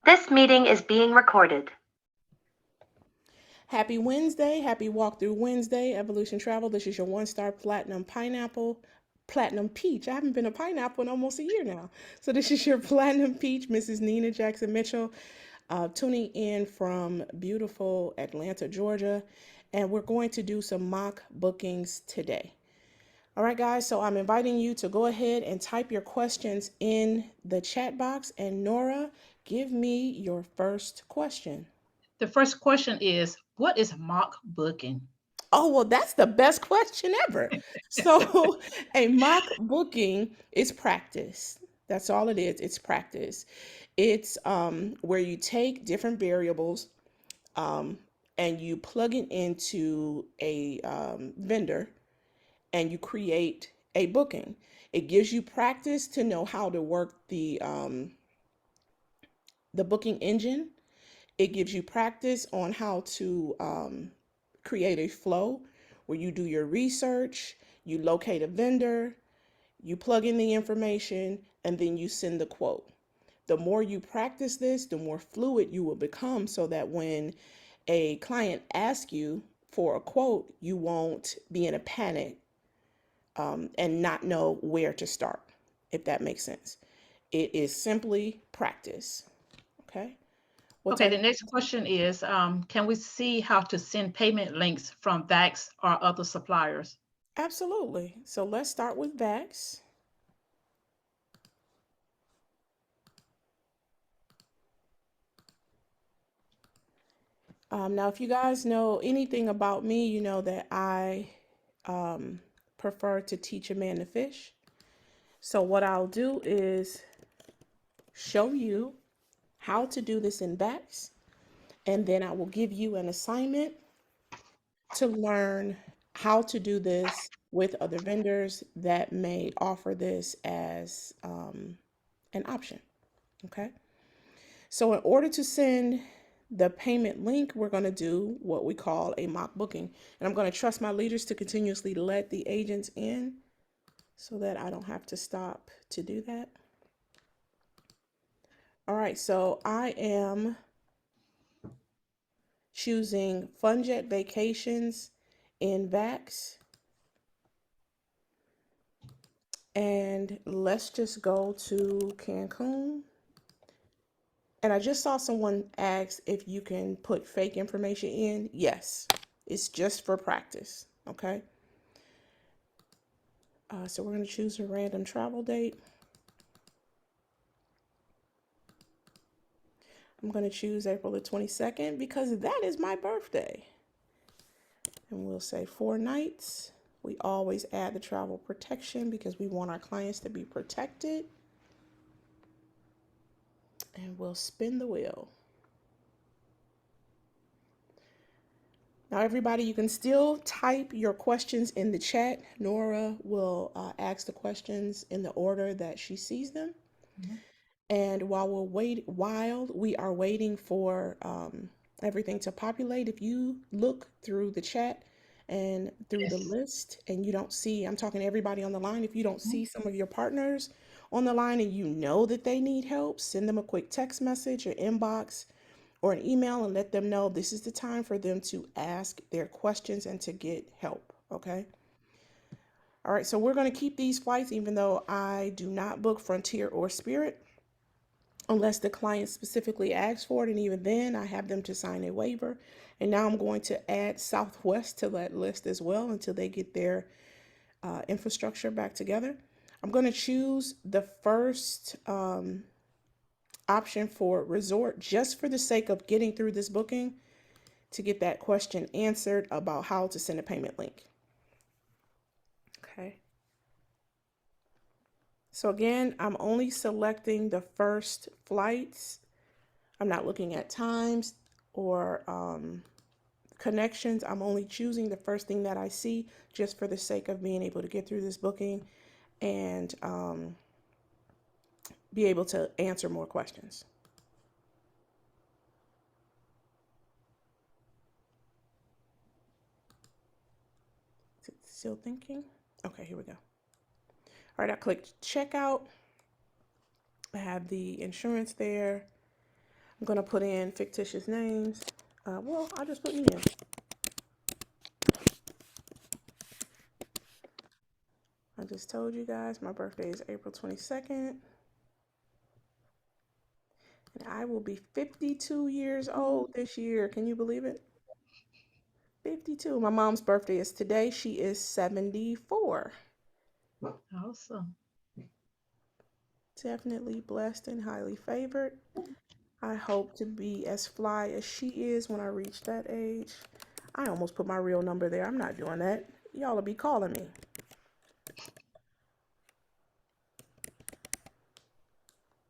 This meeting is being recorded. Happy Wednesday. Happy Walkthrough Wednesday. Evolution Travel. This is your one-star platinum pineapple, platinum peach. I haven't been a pineapple in almost a year now. So this is your platinum peach, Mrs. Nina Jackson Mitchell, tuning in from beautiful Atlanta, Georgia. And we're going to do some mock bookings today. All right, guys. So I'm inviting you to go ahead and type your questions in the chat box. And Nora, give me your first question. The first question is, what is mock booking? Oh, well, that's the best question ever. So, a mock booking is practice. That's all it is. It's practice. It's where you take different variables um, and you plug it into a vendor and you create a booking. It gives you practice to know how to work the booking engine. It gives you practice on how to create a flow where you do your research, you locate a vendor, you plug in the information, and then you send the quote. The more you practice this, the more fluid you will become so that when a client asks you for a quote, you won't be in a panic and not know where to start, if that makes sense. It is simply practice. Okay. What Okay, type? the next question is, can we see how to send payment links from VAX or other suppliers? Absolutely. So let's start with VAX. Now, if you guys know anything about me, you know that I um, prefer to teach a man to fish. So what I'll do is show you how to do this in VAX, and then I will give you an assignment to learn how to do this with other vendors that may offer this as an option. Okay. So, in order to send the payment link, we're going to do what we call a mock booking. And I'm going to trust my leaders to continuously let the agents in so that I don't have to stop to do that. All right, so I am choosing FunJet Vacations in VAX. And let's just go to Cancun. And I just saw someone ask if you can put fake information in. Yes, it's just for practice. Okay. So we're going to choose a random travel date. I'm going to choose April the 22nd because that is my birthday. And we'll say 4 nights. We always add the travel protection because we want our clients to be protected. And we'll spin the wheel. Now, everybody, you can still type your questions in the chat. Nora will ask the questions in the order that she sees them. Mhm. And while we are waiting for everything to populate, if you look through the chat and through the Yes. list and you don't see, I'm talking to everybody on the line, if you don't Mhm. see some of your partners on the line and you know that they need help, send them a quick text message or inbox or an email and let them know this is the time for them to ask their questions and to get help. Okay. All right. So we're going to keep these flights even though I do not book Frontier or Spirit unless the client specifically asks for it. And even then, I have them to sign a waiver. And now I'm going to add Southwest to that list as well until they get their infrastructure back together. I'm going to choose the first option for resort just for the sake of getting through this booking to get that question answered about how to send a payment link. Okay. So again, I'm only selecting the first flights. I'm not looking at times or connections. I'm only choosing the first thing that I see just for the sake of being able to get through this booking and be able to answer more questions. Is it still thinking? Okay, here we go. All right, I clicked checkout. I have the insurance there. I'm going to put in fictitious names. Well, I'll just put me in. I just told you guys my birthday is April 22nd. And I will be 52 years old this year. Can you believe it? 52. My mom's birthday is today. She is 74. Awesome. Definitely blessed and highly favored. I hope to be as fly as she is when I reach that age. I almost put my real number there. I'm not doing that. Y'all will be calling me.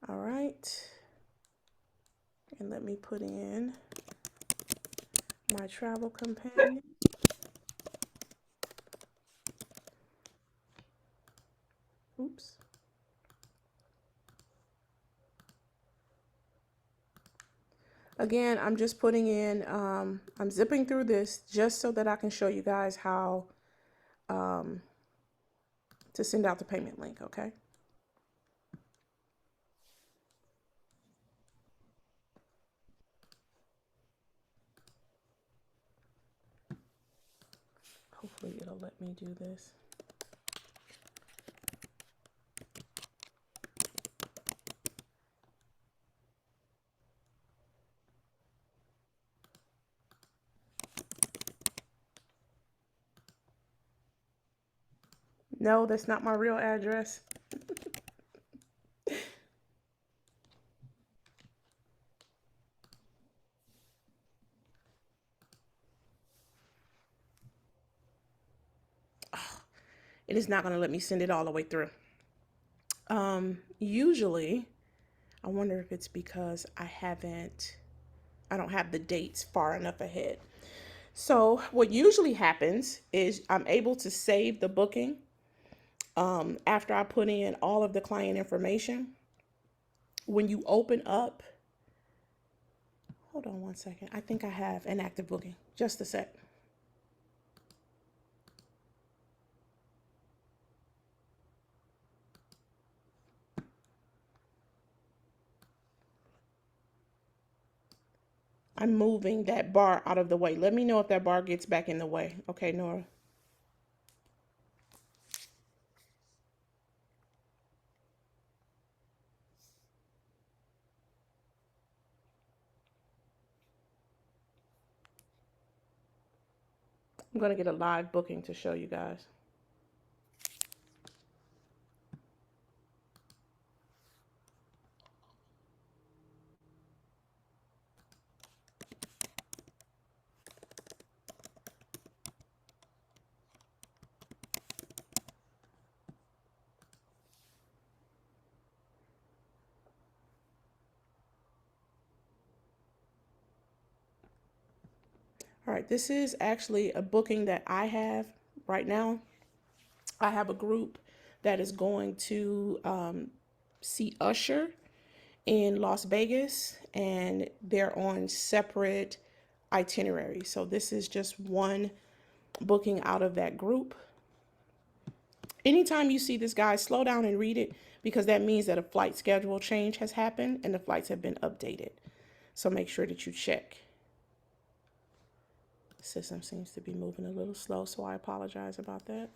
All right. And let me put in my travel companion. Oops. Again, I'm just putting in, I'm zipping through this just so that I can show you guys how to send out the payment link, okay? Hopefully it'll let me do this. No, that's not my real address. It is not going to let me send it all the way through. Usually, I wonder if it's because I don't have the dates far enough ahead. So what usually happens is I'm able to save the booking after I put in all of the client information. When you open up, hold on one second. I think I have an active booking. Just a sec. I'm moving that bar out of the way. Let me know if that bar gets back in the way. Okay, Nora. I'm going to get a live booking to show you guys. All right, this is actually a booking that I have right now. I have a group that is going to see Usher in Las Vegas, and they're on separate itineraries. So this is just one booking out of that group. Anytime you see this, guys, slow down and read it, because that means that a flight schedule change has happened and the flights have been updated. So make sure that you check. The system seems to be moving a little slow, so I apologize about that.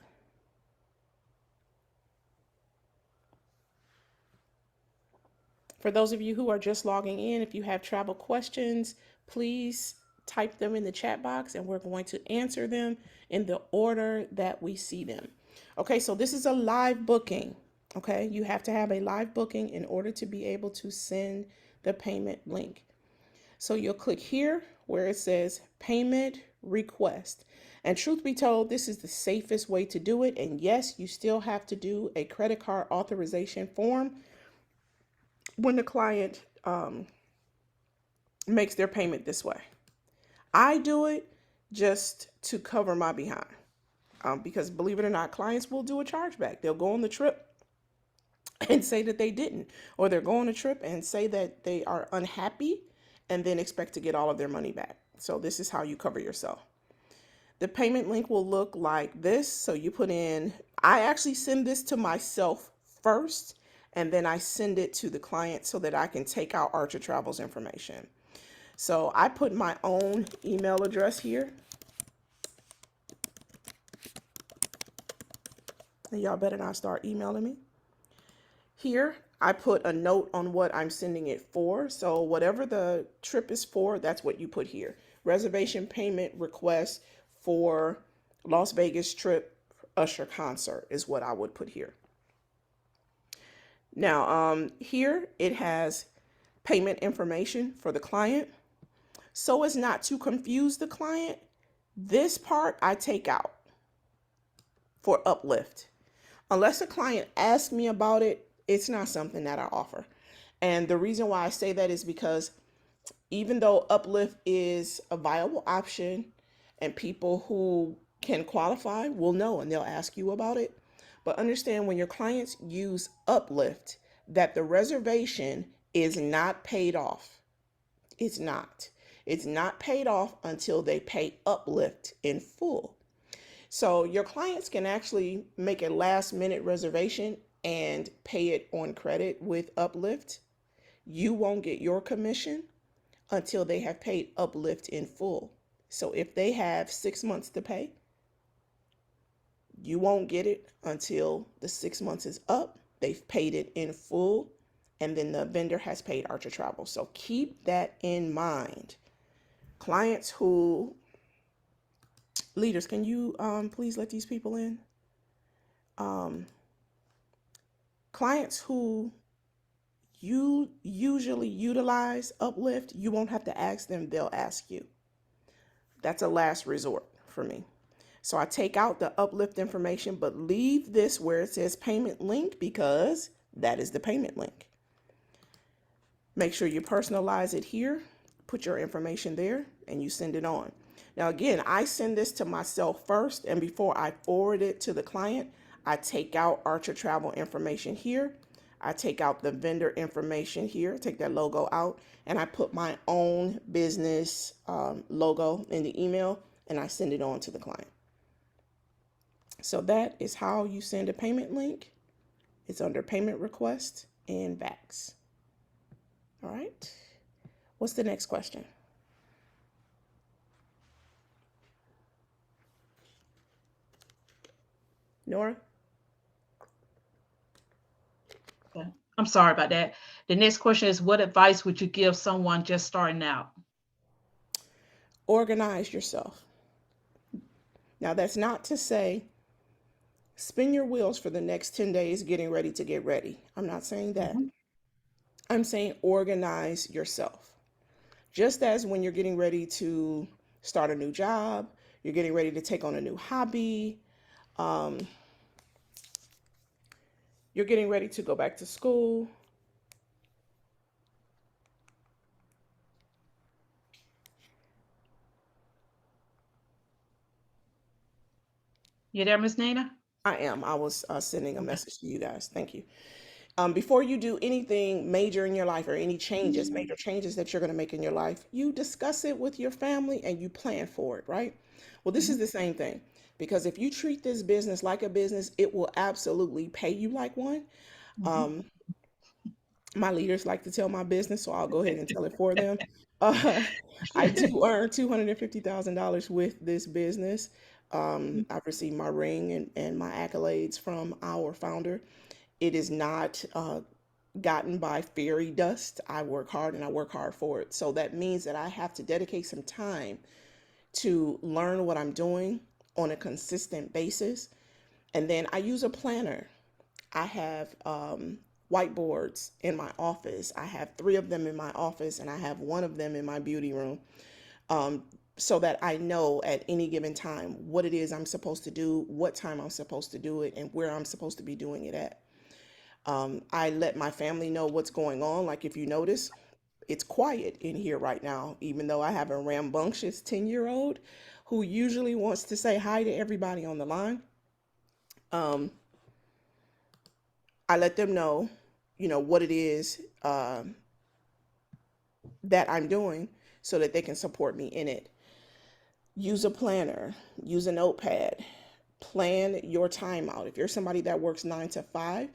For those of you who are just logging in, if you have travel questions, please type them in the chat box and we're going to answer them in the order that we see them. Okay, so this is a live booking. Okay, you have to have a live booking in order to be able to send the payment link. So you'll click here where it says payment request. And truth be told, this is the safest way to do it. And yes, you still have to do a credit card authorization form when the client makes their payment this way. I do it just to cover my behind. Because believe it or not, clients will do a chargeback. They'll go on the trip and say that they didn't, or they'll go on a trip and say that they are unhappy and then expect to get all of their money back. So this is how you cover yourself. The payment link will look like this. So you put in, I actually send this to myself first, and then I send it to the client so that I can take out Archer Travel's information. So I put my own email address here. And y'all better not start emailing me. Here, I put a note on what I'm sending it for. So whatever the trip is for, that's what you put here. Reservation payment request for Las Vegas trip Usher concert is what I would put here. Now, here it has payment information for the client. So as not to confuse the client, this part I take out for Uplift. Unless a client asks me about it, it's not something that I offer. And the reason why I say that is because even though Uplift is a viable option and people who can qualify will know and they'll ask you about it, but understand when your clients use Uplift that the reservation is not paid off. It's not. It's not paid off until they pay Uplift in full. So your clients can actually make a last minute reservation and pay it on credit with Uplift. You won't get your commission until they have paid Uplift in full. So if they have 6 months to pay, you won't get it until the 6 months is up. They've paid it in full, and then the vendor has paid Archer Travel. So keep that in mind. Clients who, leaders, can you please let these people in? Clients who you usually utilize Uplift, you won't have to ask them, they'll ask you. That's a last resort for me. So I take out the Uplift information, but leave this where it says payment link because that is the payment link. Make sure you personalize it here, put your information there, and you send it on. Now, again, I send this to myself first, and before I forward it to the client, I take out Archer Travel information here. I take out the vendor information here, take that logo out, and I put my own business logo in the email, and I send it on to the client. So that is how you send a payment link. It's under payment request and VAX. All right. What's the next question? Nora? Okay. I'm sorry about that. The next question is, what advice would you give someone just starting out? Organize yourself. Now, that's not to say spin your wheels for the next 10 days getting ready to get ready. I'm not saying that. I'm saying organize yourself. Just as when you're getting ready to start a new job, you're getting ready to take on a new hobby, you're getting ready to go back to school. You there, Ms. Nina? I am. I was sending a message to you guys. Thank you. Before you do anything major in your life or any changes, major changes that you're going to make in your life, you discuss it with your family and you plan for it, right? Well, this is the same thing because if you treat this business like a business, it will absolutely pay you like one. My leaders like to tell my business, so I'll go ahead and tell it for them. I do earn $250,000 with this business. I've received my ring and my accolades from our founder. It is not gotten by fairy dust. I work hard and I work hard for it. So that means that I have to dedicate some time to learn what I'm doing on a consistent basis. And then I use a planner. I have whiteboards in my office. I have 3 of them in my office and I have 1 of them in my beauty room. So that I know at any given time what it is I'm supposed to do, what time I'm supposed to do it, and where I'm supposed to be doing it at. I let my family know what's going on. Like if you notice, it's quiet in here right now, even though I have a rambunctious 10-year-old who usually wants to say hi to everybody on the line. I let them know, what it is that I'm doing so that they can support me in it. Use a planner, use a notepad, plan your time out. If you're somebody that works 9 to 5,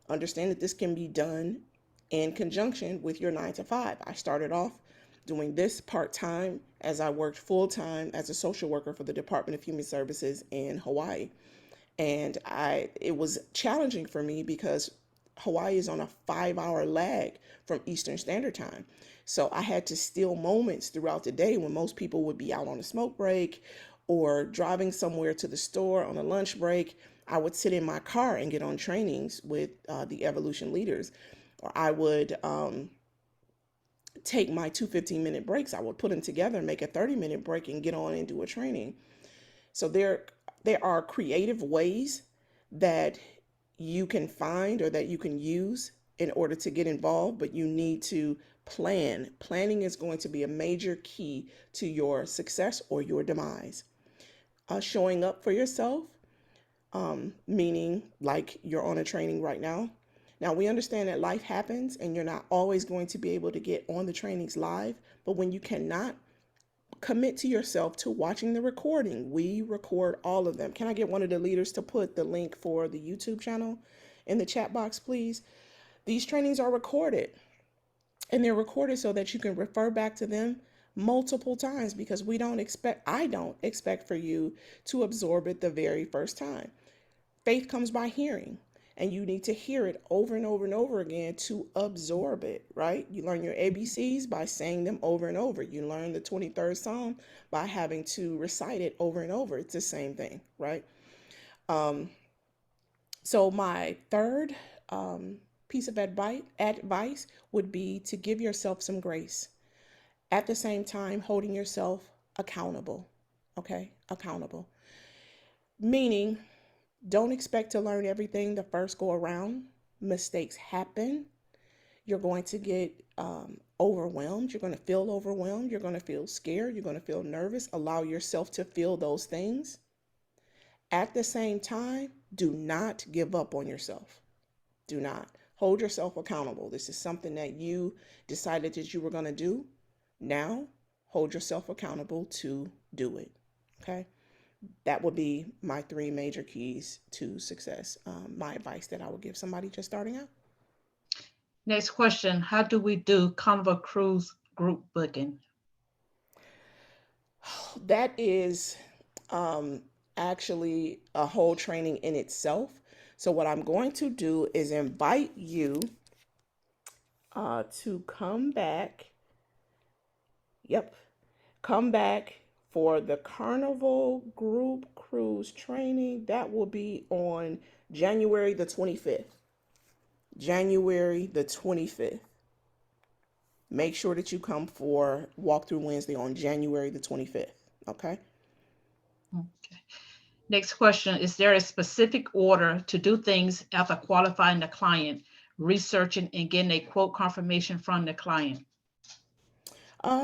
understand that this can be done in conjunction with your 9 to 5. I started off doing this part-time as I worked full-time as a social worker for the Department of Human Services in Hawaii. And it was challenging for me because Hawaii is on a 5-hour lag from Eastern Standard Time. So I had to steal moments throughout the day when most people would be out on a smoke break or driving somewhere to the store on a lunch break. I would sit in my car and get on trainings with the evolution leaders, or I would take my 2 15-minute breaks. I would put them together and make a 30-minute break and get on and do a training. So there are creative ways that you can find or that you can use in order to get involved, but you need to plan. Planning is going to be a major key to your success or your demise. Showing up for yourself, meaning like you're on a training right now. Now, we understand that life happens and you're not always going to be able to get on the trainings live, but when you cannot, commit to yourself to watching the recording. We record all of them. Can I get one of the leaders to put the link for the YouTube channel in the chat box, please? These trainings are recorded, and they're recorded so that you can refer back to them multiple times, because I don't expect for you to absorb it the very first time. Faith comes by hearing, and you need to hear it over and over and over again to absorb it, right? You learn your ABCs by saying them over and over. You learn the 23rd Psalm by having to recite it over and over. It's the same thing, right? So my third piece of advice would be to give yourself some grace. At the same time, holding yourself accountable, okay? Accountable. Meaning, don't expect to learn everything the first go around. Mistakes happen. You're going to get overwhelmed. You're going to feel overwhelmed. You're going to feel scared. You're going to feel nervous. Allow yourself to feel those things. At the same time, do not give up on yourself. Do not. Hold yourself accountable. This is something that you decided that you were going to do. Now, hold yourself accountable to do it. Okay? That would be my 3 major keys to success. My advice that I would give somebody just starting out. Next question. How do we do Carnival Cruise group booking? That is actually a whole training in itself. So what I'm going to do is invite you to come back. Yep. Come back for the Carnival Group Cruise training. That will be on January the 25th. January the 25th. Make sure that you come for Walkthrough Wednesday on January the 25th. Okay? Okay. Next question. Is there a specific order to do things after qualifying the client, researching and getting a quote confirmation from the client?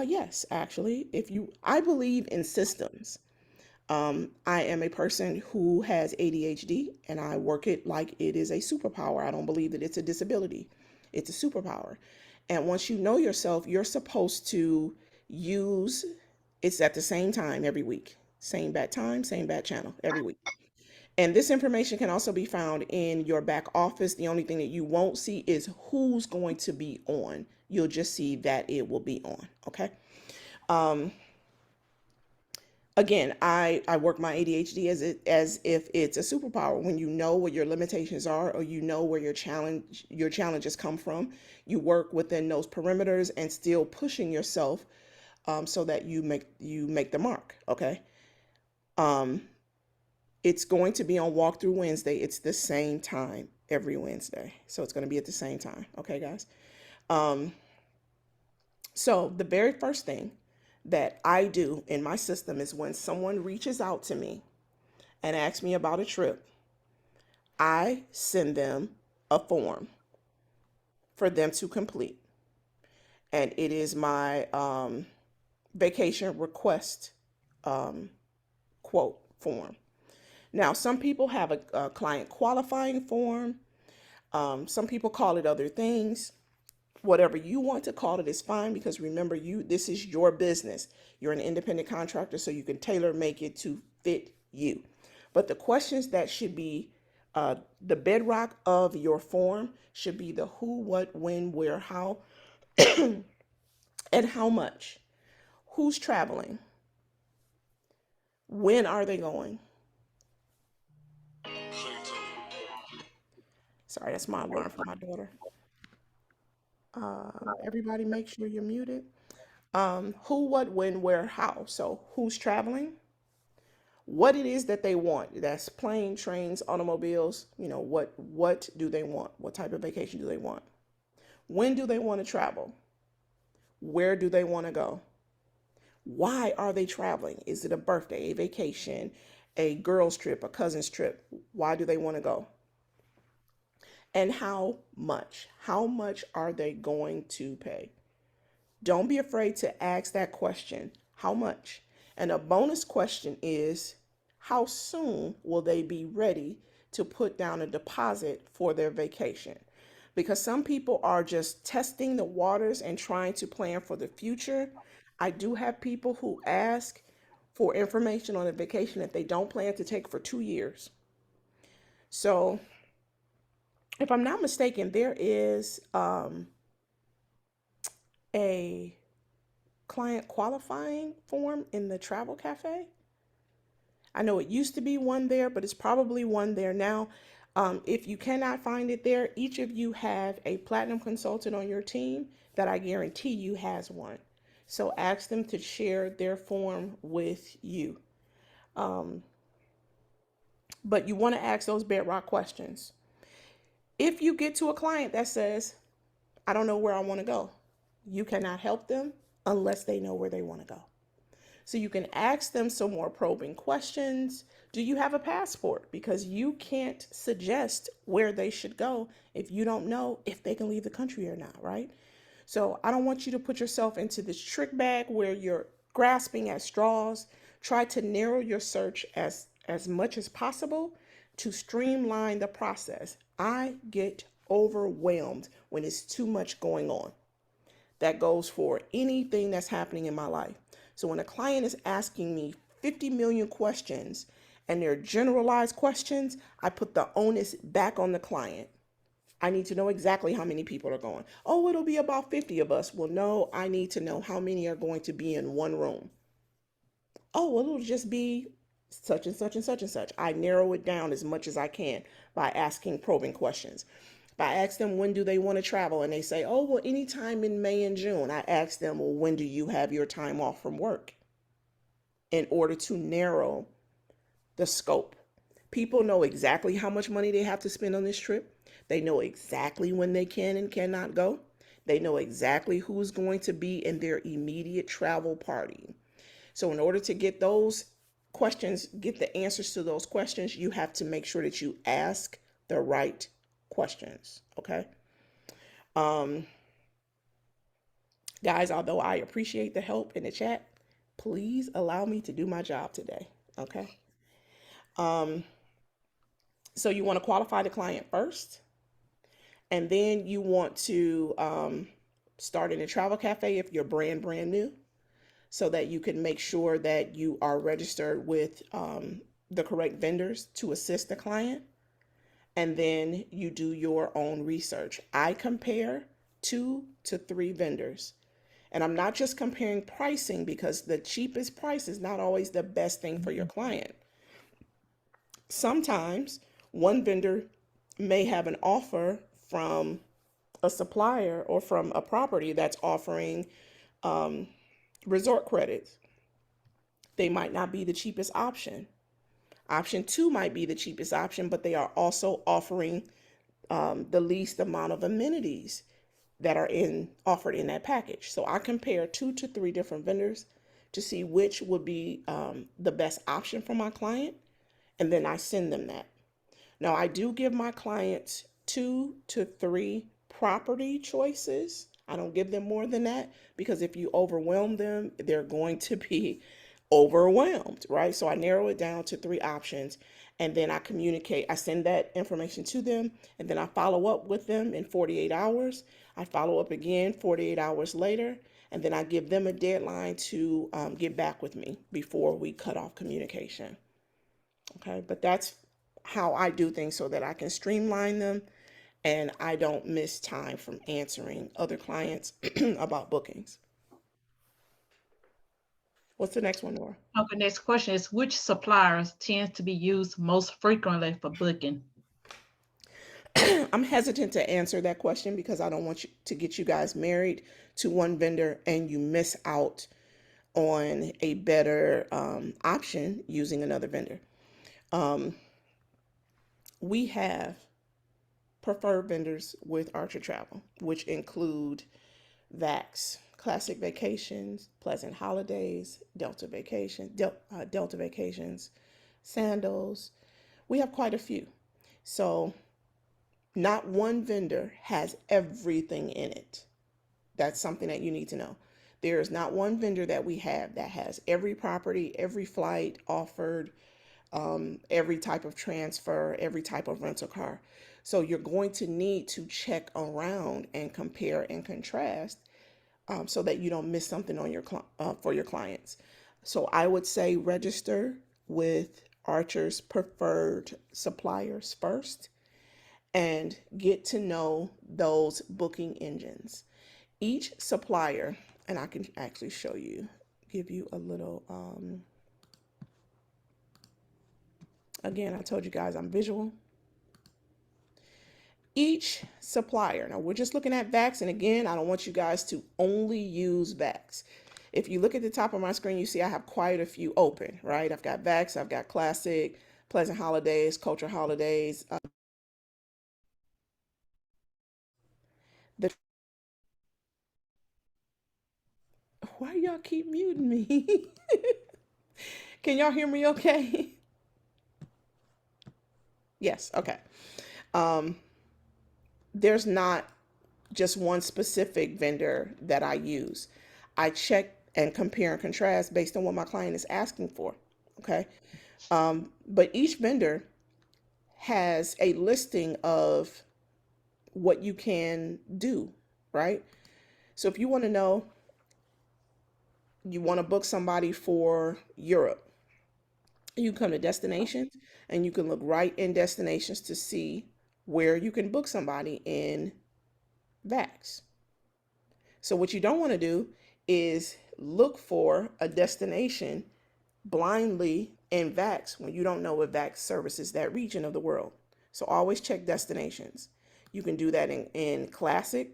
Yes, actually, I believe in systems. I am a person who has ADHD and I work it like it is a superpower. I don't believe that it's a disability. It's a superpower. And once you know yourself, you're supposed to use it's at the same time every week. Same bat time, same bat channel every week. And this information can also be found in your back office. The only thing that you won't see is who's going to be on. You'll just see that it will be on. Okay. Again, I work my ADHD as if it's a superpower. When you know what your limitations are, or you know where your challenges come from, you work within those perimeters and still pushing yourself so that you make the mark. Okay. It's going to be on Walkthrough Wednesday. It's the same time every Wednesday. So it's going to be at the same time. Okay, guys. So the very first thing that I do in my system is when someone reaches out to me and asks me about a trip, I send them a form for them to complete. And it is my vacation request quote form. Now, some people have a client qualifying form. Some people call it other things. Whatever you want to call it is fine, because remember, this is your business. You're an independent contractor, so you can tailor make it to fit you. But the questions that should be The bedrock of your form should be the who, what, when, where, how, and how much. Who's traveling? When are they going? Sorry, that's my alarm for my daughter. Everybody make sure you're muted. Who, what, when, where, how. So who's traveling? What it is that they want. That's plane, trains, automobiles. What do they want? What type of vacation do they want? When do they want to travel? Where do they want to go? Why are they traveling? Is it a birthday, a vacation, a girl's trip, a cousin's trip? Why do they want to go? And how much? How much are they going to pay? Don't be afraid to ask that question. How much? And a bonus question is, how soon will they be ready to put down a deposit for their vacation? Because some people are just testing the waters and trying to plan for the future. I do have people who ask for information on a vacation that they don't plan to take for 2 years. So, if I'm not mistaken, there is a client qualifying form in the Travel Cafe. I know it used to be one there, but it's probably one there now. If you cannot find it there, each of you have a platinum consultant on your team that I guarantee you has one. So ask them to share their form with you. But you want to ask those bedrock questions. If you get to a client that says, I don't know where I want to go, you cannot help them unless they know where they want to go. So you can ask them some more probing questions. Do you have a passport? Because you can't suggest where they should go if you don't know if they can leave the country or not, right? So I don't want you to put yourself into this trick bag where you're grasping at straws. Try to narrow your search as much as possible to streamline the process. I get overwhelmed when it's too much going on. That goes for anything that's happening in my life. So when a client is asking me 50 million questions and they're generalized questions, I put the onus back on the client. I need to know exactly how many people are going. Oh, it'll be about 50 of us. Well, no, I need to know how many are going to be in one room. Oh, well, it'll just be such and such and such and such. I narrow it down as much as I can by asking probing questions. If I ask them when do they want to travel and they say, oh, well, anytime in May and June, I ask them, well, when do you have your time off from work? In order to narrow the scope. People know exactly how much money they have to spend on this trip. They know exactly when they can and cannot go. They know exactly who's going to be in their immediate travel party. So in order to get those questions, get the answers to those questions, you have to make sure that you ask the right questions. Okay. Guys, although I appreciate the help in the chat, please allow me to do my job today. Okay. So you want to qualify the client first, and then you want to start in a travel cafe if you're brand new, so that you can make sure that you are registered with the correct vendors to assist the client. And then you do your own research. I compare 2 to 3 vendors. And I'm not just comparing pricing, because the cheapest price is not always the best thing for your client. Sometimes one vendor may have an offer from a supplier or from a property that's offering resort credits. They might not be the cheapest option. Option 2 might be the cheapest option, but they are also offering the least amount of amenities that are offered in that package. So I compare 2 to 3 different vendors to see which would be the best option for my client, and then I send them that. Now, I do give my clients 2 to 3 property choices. I don't give them more than that, because if you overwhelm them, they're going to be overwhelmed, right? So I narrow it down to 3 options, and then I communicate. I send that information to them, and then I follow up with them in 48 hours. I follow up again 48 hours later, and then I give them a deadline to get back with me before we cut off communication. Okay, but that's how I do things so that I can streamline them and I don't miss time from answering other clients about bookings. What's the next one, Nora? Okay, next question is which suppliers tend to be used most frequently for booking? I'm hesitant to answer that question because I don't want you to get you guys married to one vendor and you miss out on a better option using another vendor. We have preferred vendors with Archer Travel, which include VAX, Classic Vacations, Pleasant Holidays, Delta Vacations, Sandals. We have quite a few. So not one vendor has everything in it. That's something that you need to know. There is not one vendor that we have that has every property, every flight offered, every type of transfer, every type of rental car. So you're going to need to check around and compare and contrast so that you don't miss something on your for your clients. So I would say register with Archer's preferred suppliers first and get to know those booking engines. Each supplier, and I can actually show you, give you a little, again, I told you guys I'm visual. Each supplier, now we're just looking at VAX, and again, I don't want you guys to only use VAX. If you look at the top of my screen, you see I have quite a few open, right? I've got VAX, I've got Classic, Pleasant Holidays, Culture Holidays. Why y'all keep muting me? Can y'all hear me okay? Yes, okay. There's not just one specific vendor that I use. I check and compare and contrast based on what my client is asking for. Okay. But each vendor has a listing of what you can do, right? So if you want to know, you want to book somebody for Europe, you come to destinations and you can look right in destinations to see where you can book somebody in VAX. So what you don't want to do is look for a destination blindly in VAX when you don't know if VAX services that region of the world. So always check destinations. You can do that in Classic.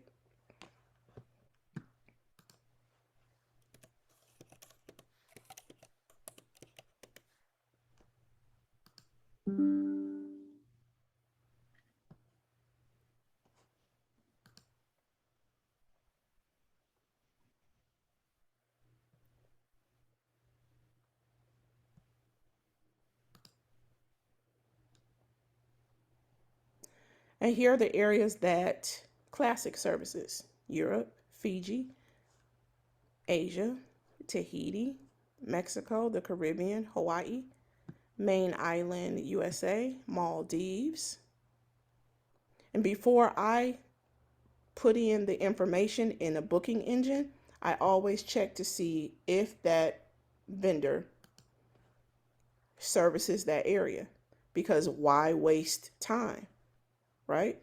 And here are the areas that Classic services: Europe, Fiji, Asia, Tahiti, Mexico, the Caribbean, Hawaii, Main Island, USA, Maldives. And before I put in the information in a booking engine, I always check to see if that vendor services that area, because why waste time, right?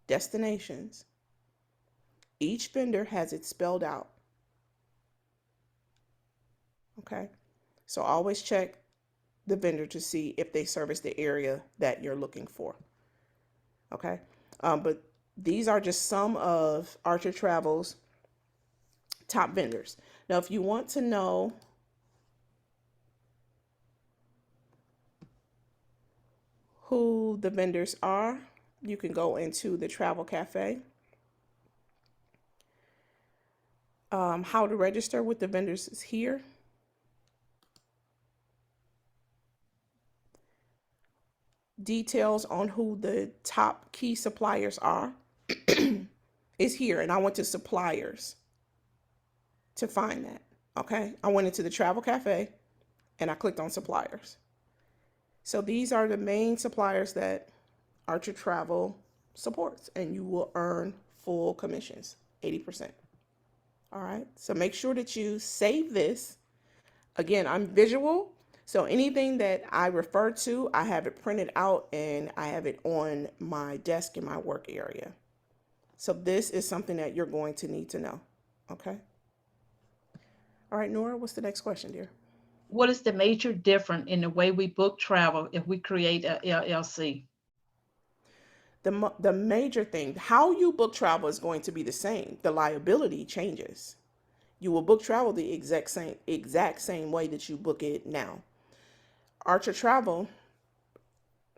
Destinations. Each vendor has it spelled out. Okay. So always check the vendor to see if they service the area that you're looking for. Okay. But these are just some of Archer Travel's top vendors. Now, if you want to know who the vendors are, you can go into the Travel Cafe. How to register with the vendors is here. Details on who the top key suppliers are is here. And I went to suppliers to find that. Okay. I went into the Travel Cafe and I clicked on suppliers. So these are the main suppliers that Archer Travel supports, and you will earn full commissions, 80%. All right. So make sure that you save this. Again, I'm visual, So anything that I refer to, I have it printed out and I have it on my desk in my work area. So this is something that you're going to need to know. Okay. All right, Nora, what's the next question, dear? What is the major difference in the way we book travel if we create a LLC? The major thing, how you book travel is going to be the same. The liability changes. You will book travel the exact same way that you book it now. Archer Travel,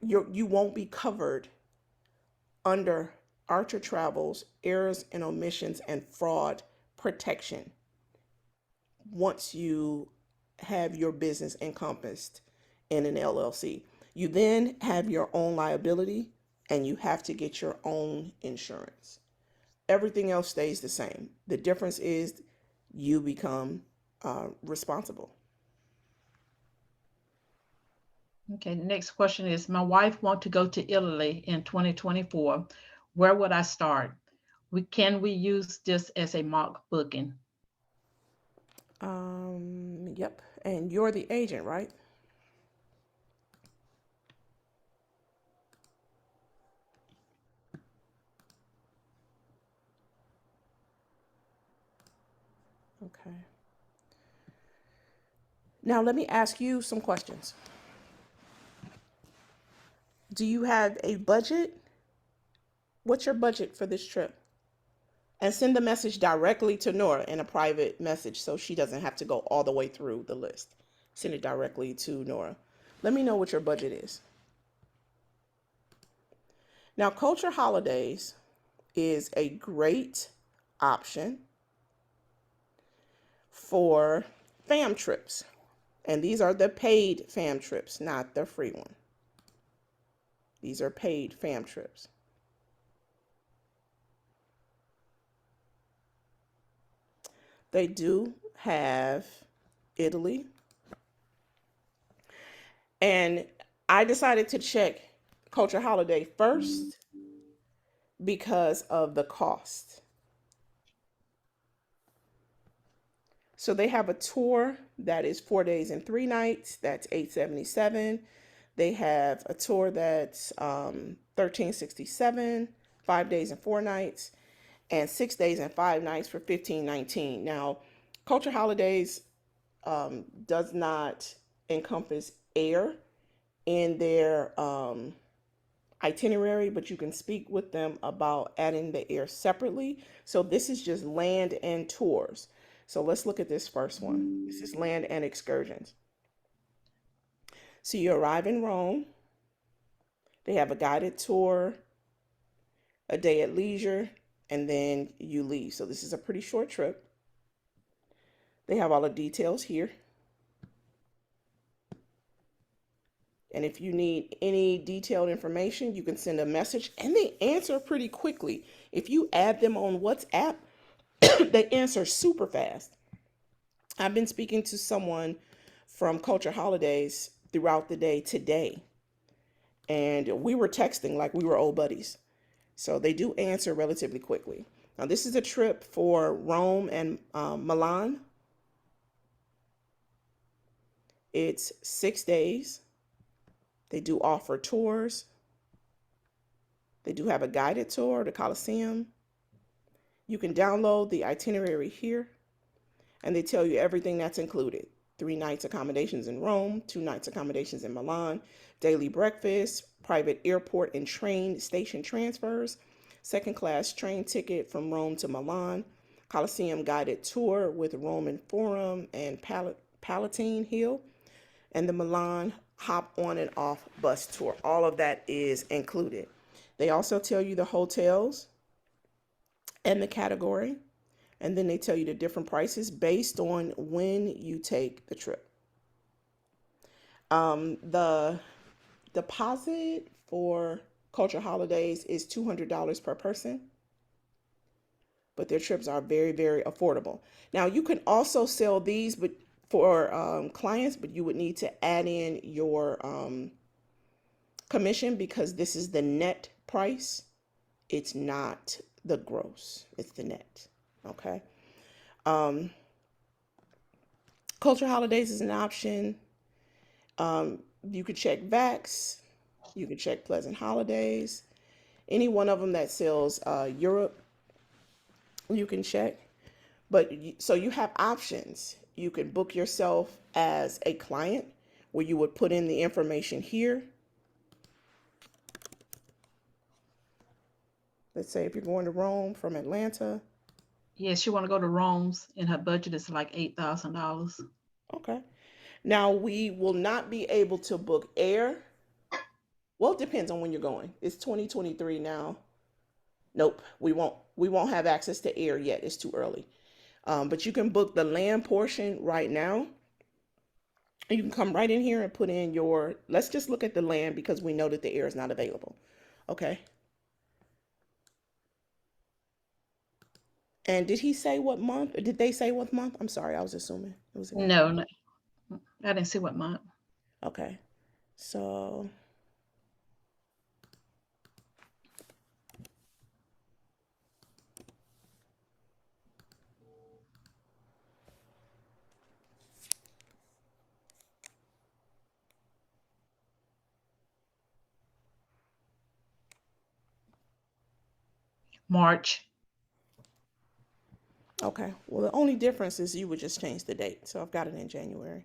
you won't be covered under Archer Travel's errors and omissions and fraud protection once you have your business encompassed in an LLC. You then have your own liability and you have to get your own insurance. Everything else stays the same. The difference is you become responsible. Okay, the next question is, my wife wants to go to Italy in 2024. Where would I start? Can we use this as a mock booking? Yep. And you're the agent, right? Okay. Now let me ask you some questions. Do you have a budget? What's your budget for this trip? And send the message directly to Nora in a private message so she doesn't have to go all the way through the list. Send it directly to Nora. Let me know what your budget is. Now, Culture Holidays is a great option for fam trips. And these are the paid fam trips, not the free one. These are paid fam trips. They do have Italy. And I decided to check Culture Holiday first because of the cost. So they have a tour that is 4 days and 3 nights. That's $877. They have a tour that's $1367, 5 days and 4 nights, and 6 days and 5 nights for $1519. Now, Culture Holidays does not encompass air in their itinerary, but you can speak with them about adding the air separately. So this is just land and tours. So let's look at this first one. This is land and excursions. So you arrive in Rome. They have a guided tour, a day at leisure, and then you leave. So this is a pretty short trip. They have all the details here. And if you need any detailed information, you can send a message and they answer pretty quickly. If you add them on WhatsApp, they answer super fast. I've been speaking to someone from Culture Holidays throughout the day today, and we were texting like we were old buddies. So they do answer relatively quickly. Now, this is a trip for Rome and Milan. It's 6 days. They do offer tours. They do have a guided tour of the Colosseum. You can download the itinerary here, and they tell you everything that's included. 3 nights accommodations in Rome, 2 nights accommodations in Milan, daily breakfast, private airport and train station transfers, second class train ticket from Rome to Milan, Colosseum guided tour with Roman Forum and Palatine Hill, and the Milan hop on and off bus tour. All of that is included. They also tell you the hotels and the category, and then they tell you the different prices based on when you take the trip. The deposit for Culture Holidays is $200 per person, but their trips are very, very affordable. Now, you can also sell these, but for clients, but you would need to add in your commission because this is the net price. It's not the gross, it's the net. Okay. Culture Holidays is an option. You could check Vax. You could check Pleasant Holidays. Any one of them that sells Europe, you can check. But so you have options. You can book yourself as a client where you would put in the information here. Let's say if you're going to Rome from Atlanta. Yeah, she want to go to Rome's and her budget is like $8,000. Okay. Now we will not be able to book air. Well, it depends on when you're going. It's 2023 now. Nope, we won't have access to air yet. It's too early. But you can book the land portion right now. You can come right in here and put in your, let's just look at the land because we know that the air is not available. Okay. And did he say what month? Or did they say what month? I'm sorry, I was assuming it was. No, I didn't see what month. Okay. So March. okay. Well, the only difference is you would just change the date. So I've got it in January.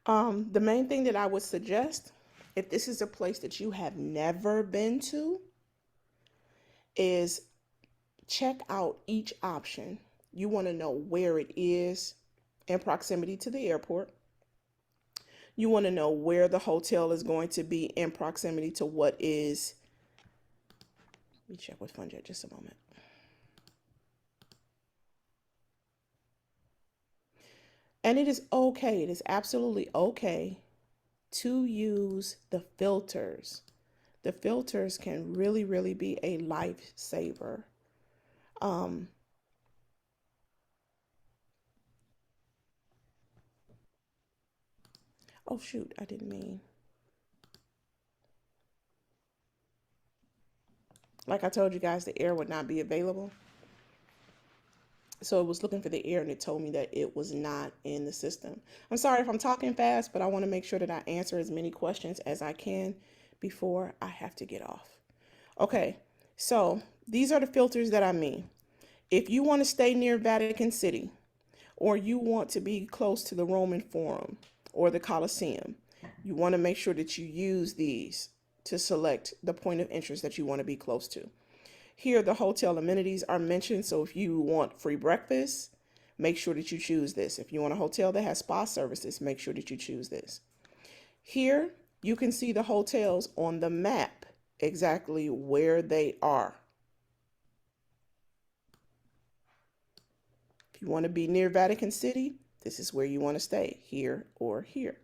The main thing that I would suggest, if this is a place that you have never been to, is check out each option. You want to know where it is in proximity to the airport. You want to know where the hotel is going to be in proximity to what is. Let me check with FunJet just a moment. And it is okay, it is absolutely okay to use the filters. The filters can really, really be a lifesaver. Oh shoot, I didn't mean. Like I told you guys, the air would not be available. So it was looking for the air and it told me that it was not in the system. I'm sorry if I'm talking fast, but I want to make sure that I answer as many questions as I can before I have to get off. Okay, so these are the filters that I mean. If you want to stay near Vatican City, or you want to be close to the Roman Forum or the Colosseum, you want to make sure that you use these to select the point of interest that you want to be close to. Here, the hotel amenities are mentioned. So if you want free breakfast, make sure that you choose this. If you want a hotel that has spa services, make sure that you choose this. Here, you can see the hotels on the map, exactly where they are. If you want to be near Vatican City, this is where you want to stay, here or here.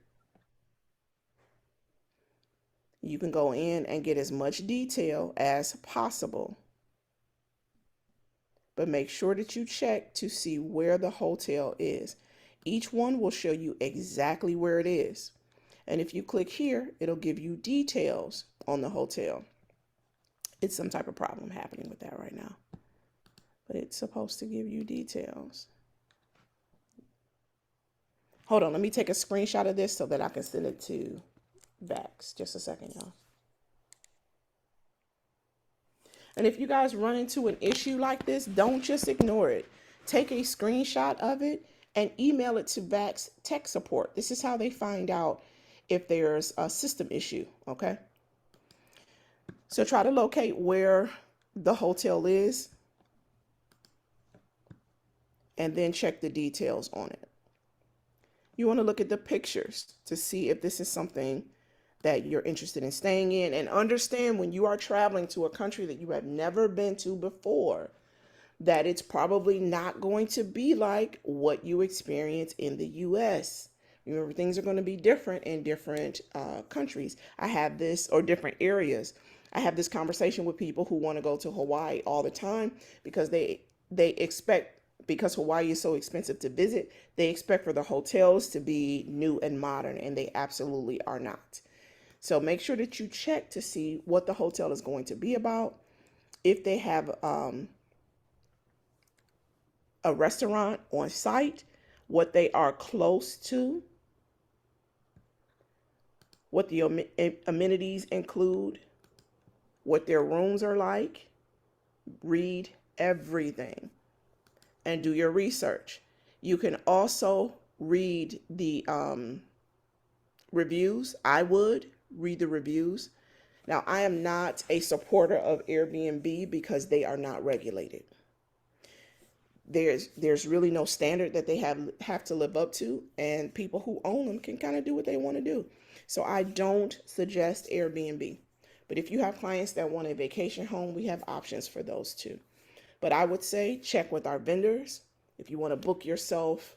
You can go in and get as much detail as possible, but make sure that you check to see where the hotel is. Each one will show you exactly where it is. And if you click here, it'll give you details on the hotel. It's some type of problem happening with that right now, but it's supposed to give you details. Hold on, let me take a screenshot of this so that I can send it to Vax. Just a second, y'all. And if you guys run into an issue like this, don't just ignore it. Take a screenshot of it and email it to Vax Tech Support. This is how they find out if there's a system issue, okay? So try to locate where the hotel is and then check the details on it. You want to look at the pictures to see if this is something that you're interested in staying in, and understand when you are traveling to a country that you have never been to before, that it's probably not going to be like what you experience in the US. Remember, things are going to be different in different countries. I have this, or different areas. I have this conversation with people who want to go to Hawaii all the time because they expect, because Hawaii is so expensive to visit, they expect for the hotels to be new and modern, and they absolutely are not. So make sure that you check to see what the hotel is going to be about. If they have a restaurant on site, what they are close to, what the amenities include, what their rooms are like. Read everything and do your research. You can also read the reviews. I would read the reviews. Now, I am not a supporter of Airbnb because they are not regulated. There's really no standard that they have to live up to, and people who own them can kind of do what they want to do. So I don't suggest Airbnb. But if you have clients that want a vacation home, we have options for those too. But I would say check with our vendors. If you want to book yourself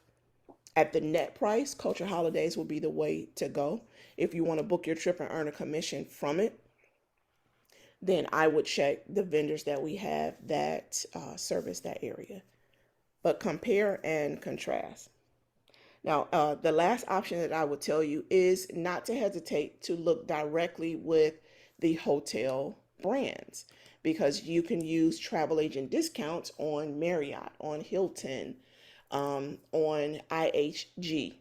at the net price, Culture Holidays will be the way to go. If you want to book your trip and earn a commission from it, then I would check the vendors that we have that service that area. But compare and contrast. Now, the last option that I would tell you is not to hesitate to look directly with the hotel brands, because you can use travel agent discounts on Marriott, on Hilton, on IHG.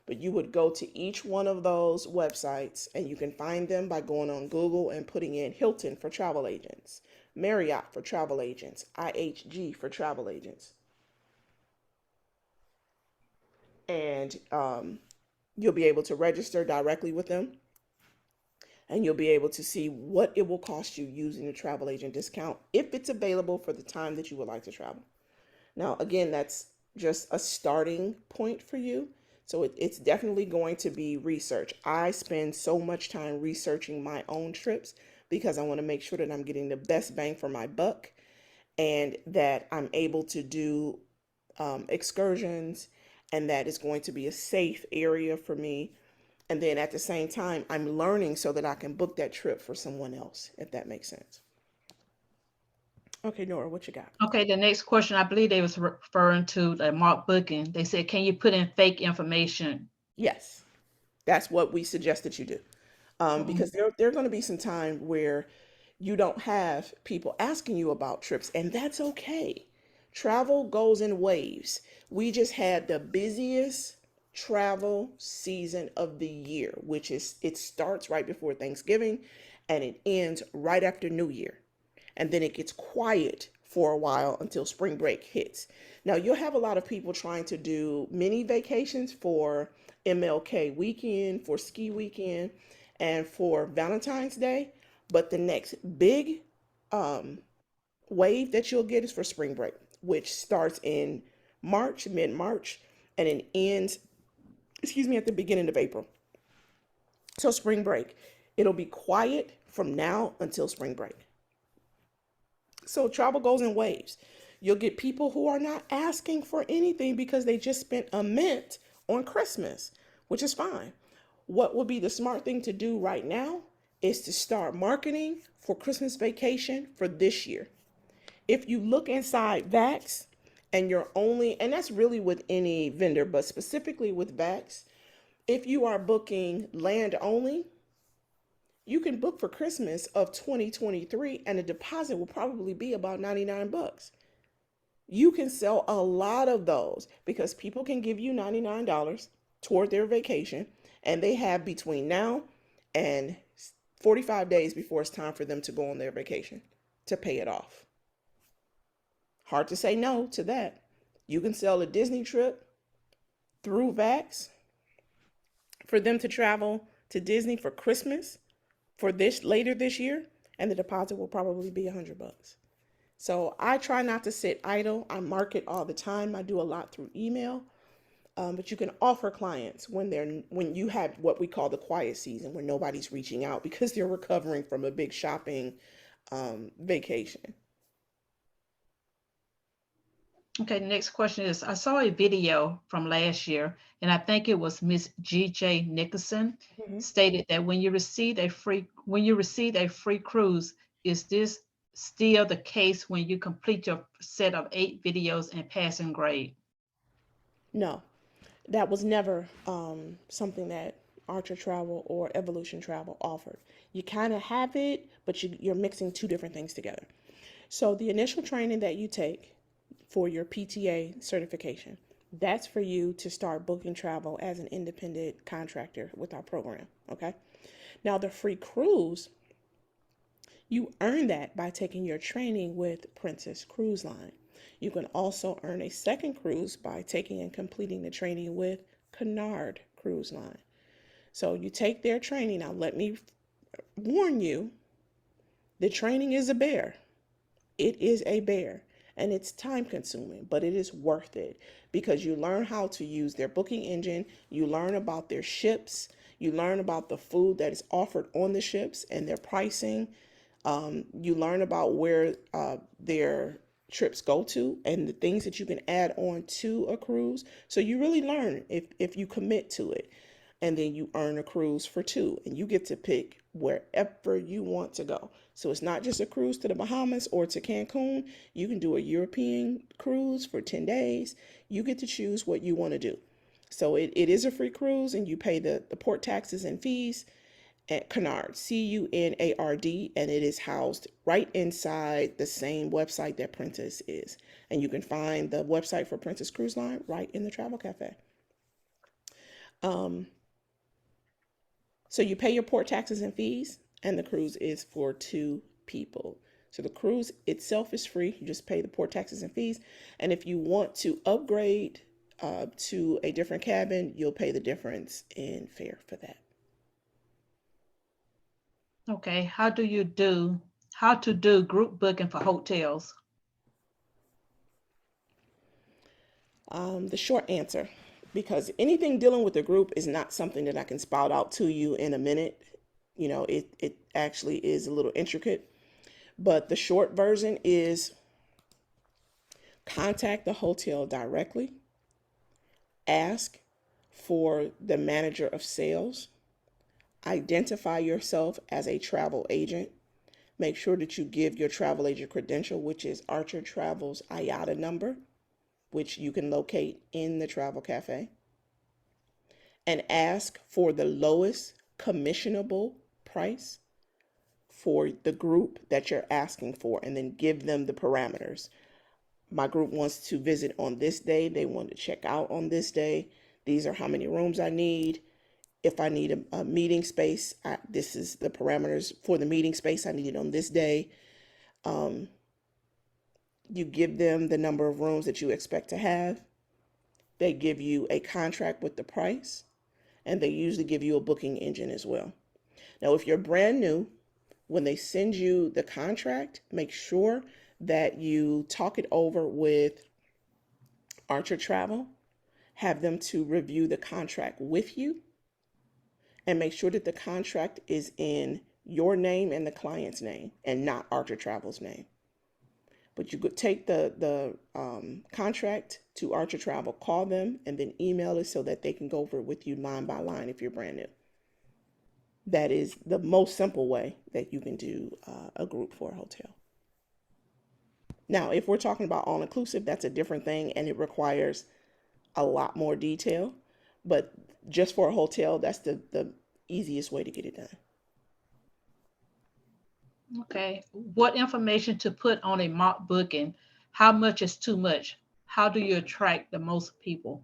But you would go to each one of those websites and you can find them by going on Google and putting in Hilton for travel agents, Marriott for travel agents, IHG for travel agents. And you'll be able to register directly with them, and you'll be able to see what it will cost you using the travel agent discount if it's available for the time that you would like to travel. Now, again, that's just a starting point for you. So it's definitely going to be research. I spend so much time researching my own trips because I want to make sure that I'm getting the best bang for my buck and that I'm able to do excursions, and that is going to be a safe area for me. And then at the same time, I'm learning so that I can book that trip for someone else, if that makes sense. Okay, Nora, what you got? Okay, the next question, I believe they was referring to the Mark Booking. They said, can you put in fake information? Yes, that's what we suggest that you do. Because there are going to be some time where you don't have people asking you about trips, and that's okay. Travel goes in waves. We just had the busiest travel season of the year, which is it starts right before Thanksgiving and it ends right after New Year. And then it gets quiet for a while until spring break hits. Now, you'll have a lot of people trying to do mini vacations for MLK weekend, for ski weekend, and for Valentine's Day. But the next big wave that you'll get is for spring break, which starts in March, mid-March, and it ends, at the beginning of April. So spring break, it'll be quiet from now until spring break. So travel goes in waves. You'll get people who are not asking for anything because they just spent a mint on Christmas, which is fine. What would be the smart thing to do right now is to start marketing for Christmas vacation for this year. If you look inside Vax and you're only, and that's really with any vendor, but specifically with Vax, if you are booking land only, you can book for Christmas of 2023 and the deposit will probably be about $99. You can sell a lot of those because people can give you $99 toward their vacation, and they have between now and 45 days before it's time for them to go on their vacation to pay it off. Hard to say no to that. You can sell a Disney trip through Vax for them to travel to Disney for Christmas for this later this year, and the deposit will probably be $100. So I try not to sit idle. I market all the time. I do a lot through email, but you can offer clients when you have what we call the quiet season, where nobody's reaching out because they're recovering from a big shopping vacation. Okay, the next question is, I saw a video from last year, and I think it was Miss G.J. Nicholson stated that when you receive a free cruise, is this still the case when you complete your set of 8 videos and passing grade? No, that was never something that Archer Travel or Evolution Travel offered. You kind of have it, but you're mixing two different things together. So the initial training that you take for your PTA certification, that's for you to start booking travel as an independent contractor with our program, okay? Now, the free cruise, you earn that by taking your training with Princess Cruise Line. You can also earn a second cruise by taking and completing the training with Cunard Cruise Line. So you take their training. Now, let me warn you, the training is a bear. It is a bear, and it's time consuming, but it is worth it because you learn how to use their booking engine. You learn about their ships. You learn about the food that is offered on the ships and their pricing. You learn about where their trips go to and the things that you can add on to a cruise. So you really learn if you commit to it. And then you earn a cruise for two, and you get to pick wherever you want to go. So it's not just a cruise to the Bahamas or to Cancun. You can do a European cruise for 10 days. You get to choose what you want to do. So it is a free cruise, and you pay the port taxes and fees at Cunard, Cunard, and it is housed right inside the same website that Princess is. And you can find the website for Princess Cruise Line right in the Travel Cafe. So you pay your port taxes and fees, and the cruise is for two people. So the cruise itself is free. You just pay the port taxes and fees. And if you want to upgrade to a different cabin, you'll pay the difference in fare for that. Okay, how to do group booking for hotels? The short answer, because anything dealing with a group is not something that I can spout out to you in a minute. You know, it actually is a little intricate, but the short version is contact the hotel directly, ask for the manager of sales, identify yourself as a travel agent. Make sure that you give your travel agent credential, which is Archer Travel's IATA number, which you can locate in the Travel Cafe, and ask for the lowest commissionable price for the group that you're asking for, and then give them the parameters. My group wants to visit on this day. They want to check out on this day. These are how many rooms I need. If I need a meeting space, this is the parameters for the meeting space I need on this day. You give them the number of rooms that you expect to have. They give you a contract with the price, and they usually give you a booking engine as well. Now, if you're brand new, when they send you the contract, make sure that you talk it over with Archer Travel, have them to review the contract with you, and make sure that the contract is in your name and the client's name and not Archer Travel's name. But you could take the contract to Archer Travel, call them, and then email it so that they can go over it with you line by line if you're brand new. That is the most simple way that you can do a group for a hotel. Now, if we're talking about all-inclusive, that's a different thing, and it requires a lot more detail. But just for a hotel, that's the easiest way to get it done. Okay, what information to put on a mock booking? How much is too much? How do you attract the most people?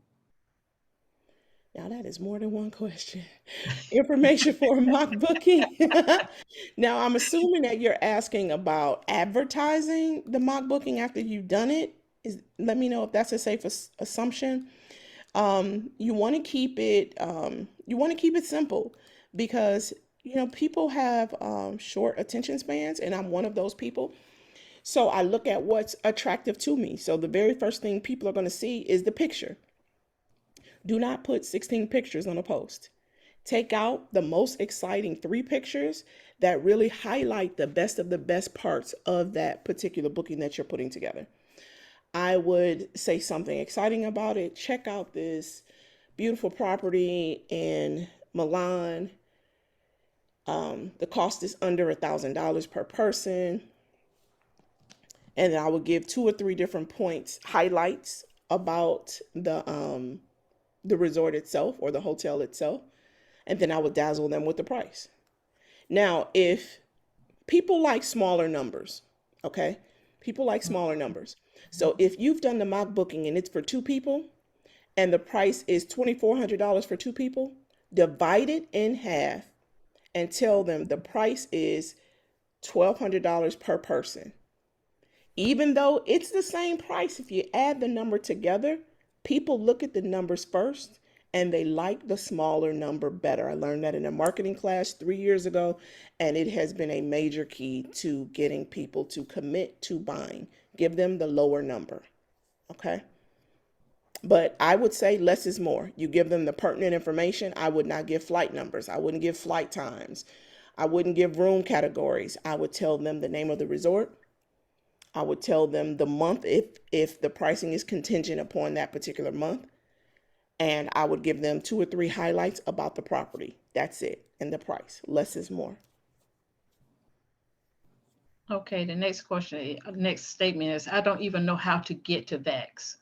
Now, that is more than one question. Information for a mock booking. Now, I'm assuming that you're asking about advertising the mock booking after you've done it. Let me know if that's a safe assumption. You want to keep it simple, because people have short attention spans, and I'm one of those people. So I look at what's attractive to me. So the very first thing people are going to see is the picture. Do not put 16 pictures on a post. Take out the most exciting 3 pictures that really highlight the best of the best parts of that particular booking that you're putting together. I would say something exciting about it. Check out this beautiful property in Milan. The cost is under $1,000 per person. And I would give 2 or 3 different points, highlights about the resort itself or the hotel itself. And then I would dazzle them with the price. Now, if people like smaller numbers, okay? People like smaller numbers. So if you've done the mock booking and it's for 2 people and the price is $2,400 for 2 people, divide it in half and tell them the price is $1,200 per person. Even though it's the same price, if you add the number together, people look at the numbers first and they like the smaller number better. I learned that in a marketing class 3 years ago, and it has been a major key to getting people to commit to buying. Give them the lower number. Okay. But I would say less is more. You give them the pertinent information. I would not give flight numbers. I wouldn't give flight times. I wouldn't give room categories. I would tell them the name of the resort. I would tell them the month if the pricing is contingent upon that particular month. And I would give them 2 or 3 highlights about the property. That's it. And the price. Less is more. Okay, the next question, next statement is, I don't even know how to get to VAX.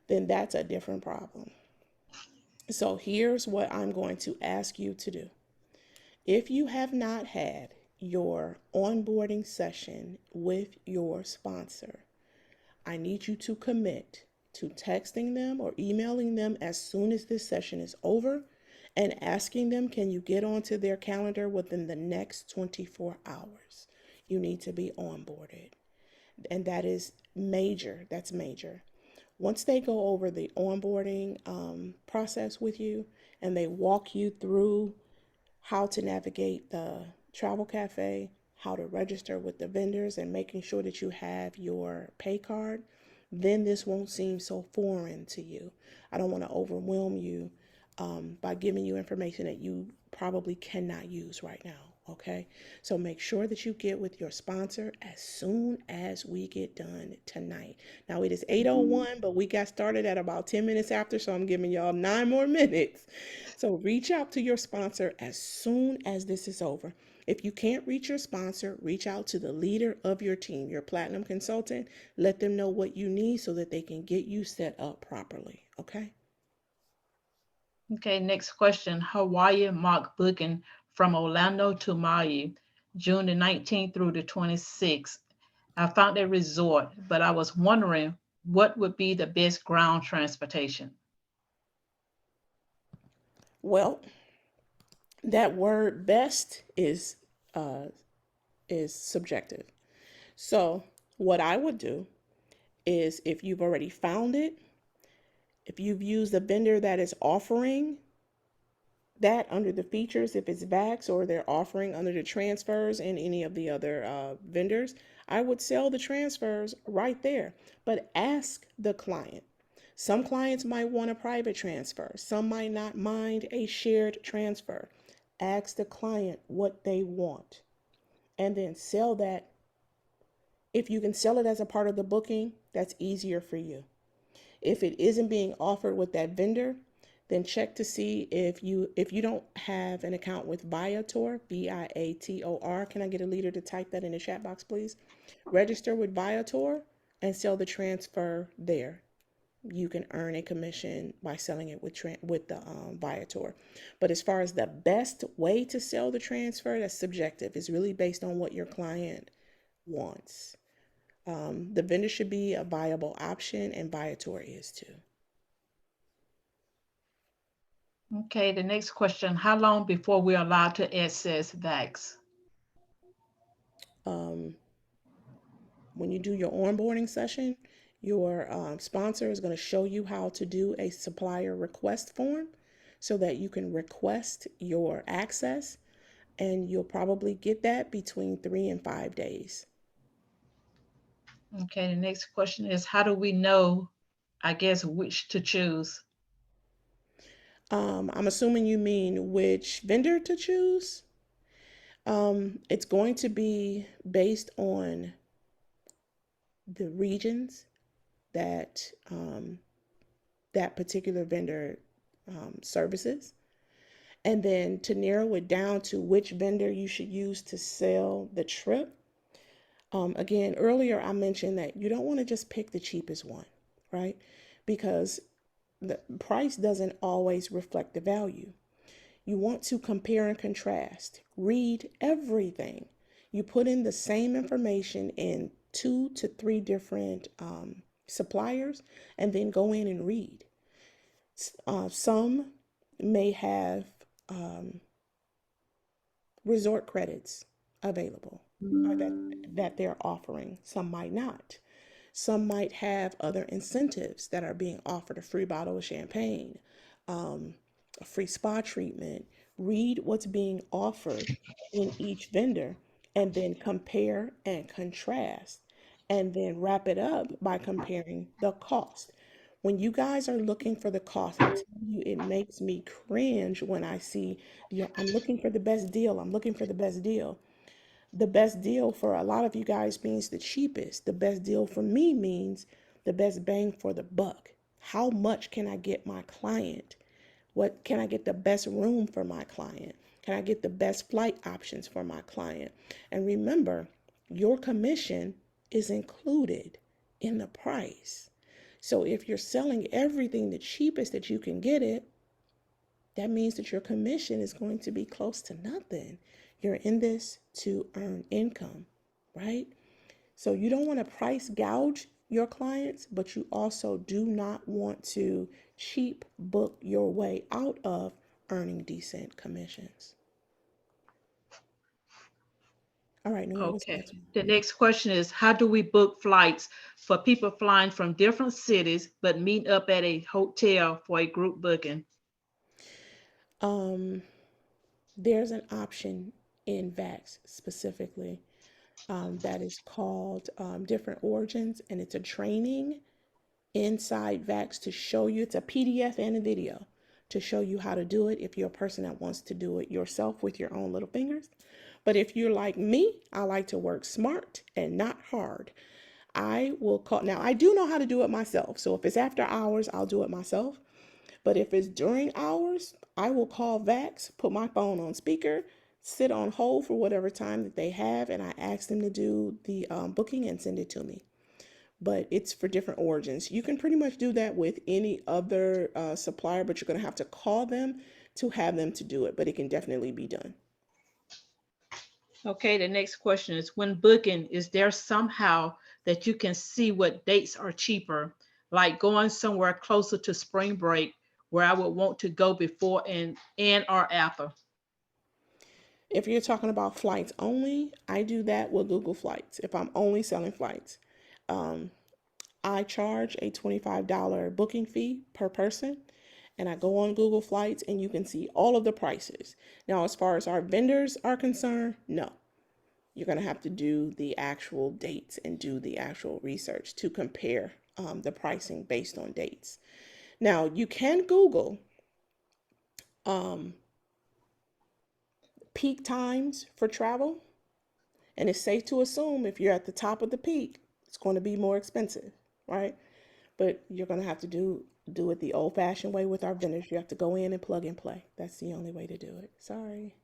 Then that's a different problem. So here's what I'm going to ask you to do. If you have not had your onboarding session with your sponsor, I need you to commit to texting them or emailing them as soon as this session is over and asking them, can you get onto their calendar within the next 24 hours? You need to be onboarded. And that is major. That's major. Once they go over the onboarding process with you and they walk you through how to navigate the travel cafe, how to register with the vendors, and making sure that you have your pay card, then this won't seem so foreign to you. I don't want to overwhelm you by giving you information that you probably cannot use right now. Okay, so make sure that you get with your sponsor as soon as we get done tonight. Now it is 8:01, but we got started at about 10 minutes after, so I'm giving y'all 9 more minutes. So reach out to your sponsor as soon as this is over. If you can't reach your sponsor, reach out to the leader of your team, your platinum consultant. Let them know what you need so that they can get you set up properly. Okay. Okay, next question, Hawaii mock booking from Orlando to Maui, June the 19th through the 26th. I found a resort, but I was wondering what would be the best ground transportation? Well, that word best is subjective. So what I would do is, if you've already found it, if you've used a vendor that is offering that under the features, if it's VAX or they're offering under the transfers and any of the other vendors, I would sell the transfers right there. But ask the client. Some clients might want a private transfer. Some might not mind a shared transfer. Ask the client what they want and then sell that. If you can sell it as a part of the booking, that's easier for you. If it isn't being offered with that vendor, then check to see if you don't have an account with Viator, Viator. Can I get a leader to type that in the chat box, please? Register with Viator and sell the transfer there. You can earn a commission by selling it with the Viator. But as far as the best way to sell the transfer, that's subjective. It's really based on what your client wants. The vendor should be a viable option, and Viator is too. Okay, the next question, how long before we're allowed to access VAX? When you do your onboarding session, your sponsor is going to show you how to do a supplier request form so that you can request your access, and you'll probably get that between 3 and 5 days. Okay, the next question is, how do we know, I guess, which to choose? I'm assuming you mean which vendor to choose. It's going to be based on the regions that that particular vendor services. And then to narrow it down to which vendor you should use to sell the trip. Again, earlier I mentioned that you don't want to just pick the cheapest one, right? Because the price doesn't always reflect the value. You want to compare and contrast. Read everything. You put in the same information in 2 to 3 different suppliers and then go in and read. Some may have resort credits available or that they're offering. Some might not. Some might have other incentives that are being offered, a free bottle of champagne, a free spa treatment. Read what's being offered in each vendor and then compare and contrast and then wrap it up by comparing the cost. When you guys are looking for the cost, I tell you, it makes me cringe when I see, I'm looking for the best deal. I'm looking for the best deal. The best deal for a lot of you guys means the cheapest. The best deal for me means the best bang for the buck. How much can I get my client? What can I get the best room for my client? Can I get the best flight options for my client? And remember, your commission is included in the price. So if you're selling everything the cheapest that you can get it, that means that your commission is going to be close to nothing. You're in this to earn income, right? So you don't want to price gouge your clients, but you also do not want to cheap book your way out of earning decent commissions. All right, Nora, what's Okay. next? The next question is, how do we book flights for people flying from different cities but meet up at a hotel for a group booking? There's an option in VAX specifically that is called Different Origins, and it's a training inside VAX to show you. It's a PDF and a video to show you how to do it if you're a person that wants to do it yourself with your own little fingers. But if you're like me, I like to work smart and not hard. I will call. Now, I do know how to do it myself. So if it's after hours, I'll do it myself. But if it's during hours, I will call VAX, put my phone on speaker, sit on hold for whatever time that they have, and I ask them to do the booking and send it to me. But it's for different origins. You can pretty much do that with any other supplier, but you're going to have to call them to have them to do it. But it can definitely be done. Okay, the next question is, when booking, is there somehow that you can see what dates are cheaper, like going somewhere closer to spring break where I would want to go before and or after? If you're talking about flights only, I do that with Google Flights. If I'm only selling flights, I charge a $25 booking fee per person, and I go on Google Flights and you can see all of the prices. Now, as far as our vendors are concerned, no. You're going to have to do the actual dates and do the actual research to compare the pricing based on dates. Now, you can Google peak times for travel, and it's safe to assume if you're at the top of the peak, it's going to be more expensive, right? But you're going to have to do it the old-fashioned way with our vendors. You have to go in and plug and play. That's the only way to do it. Sorry.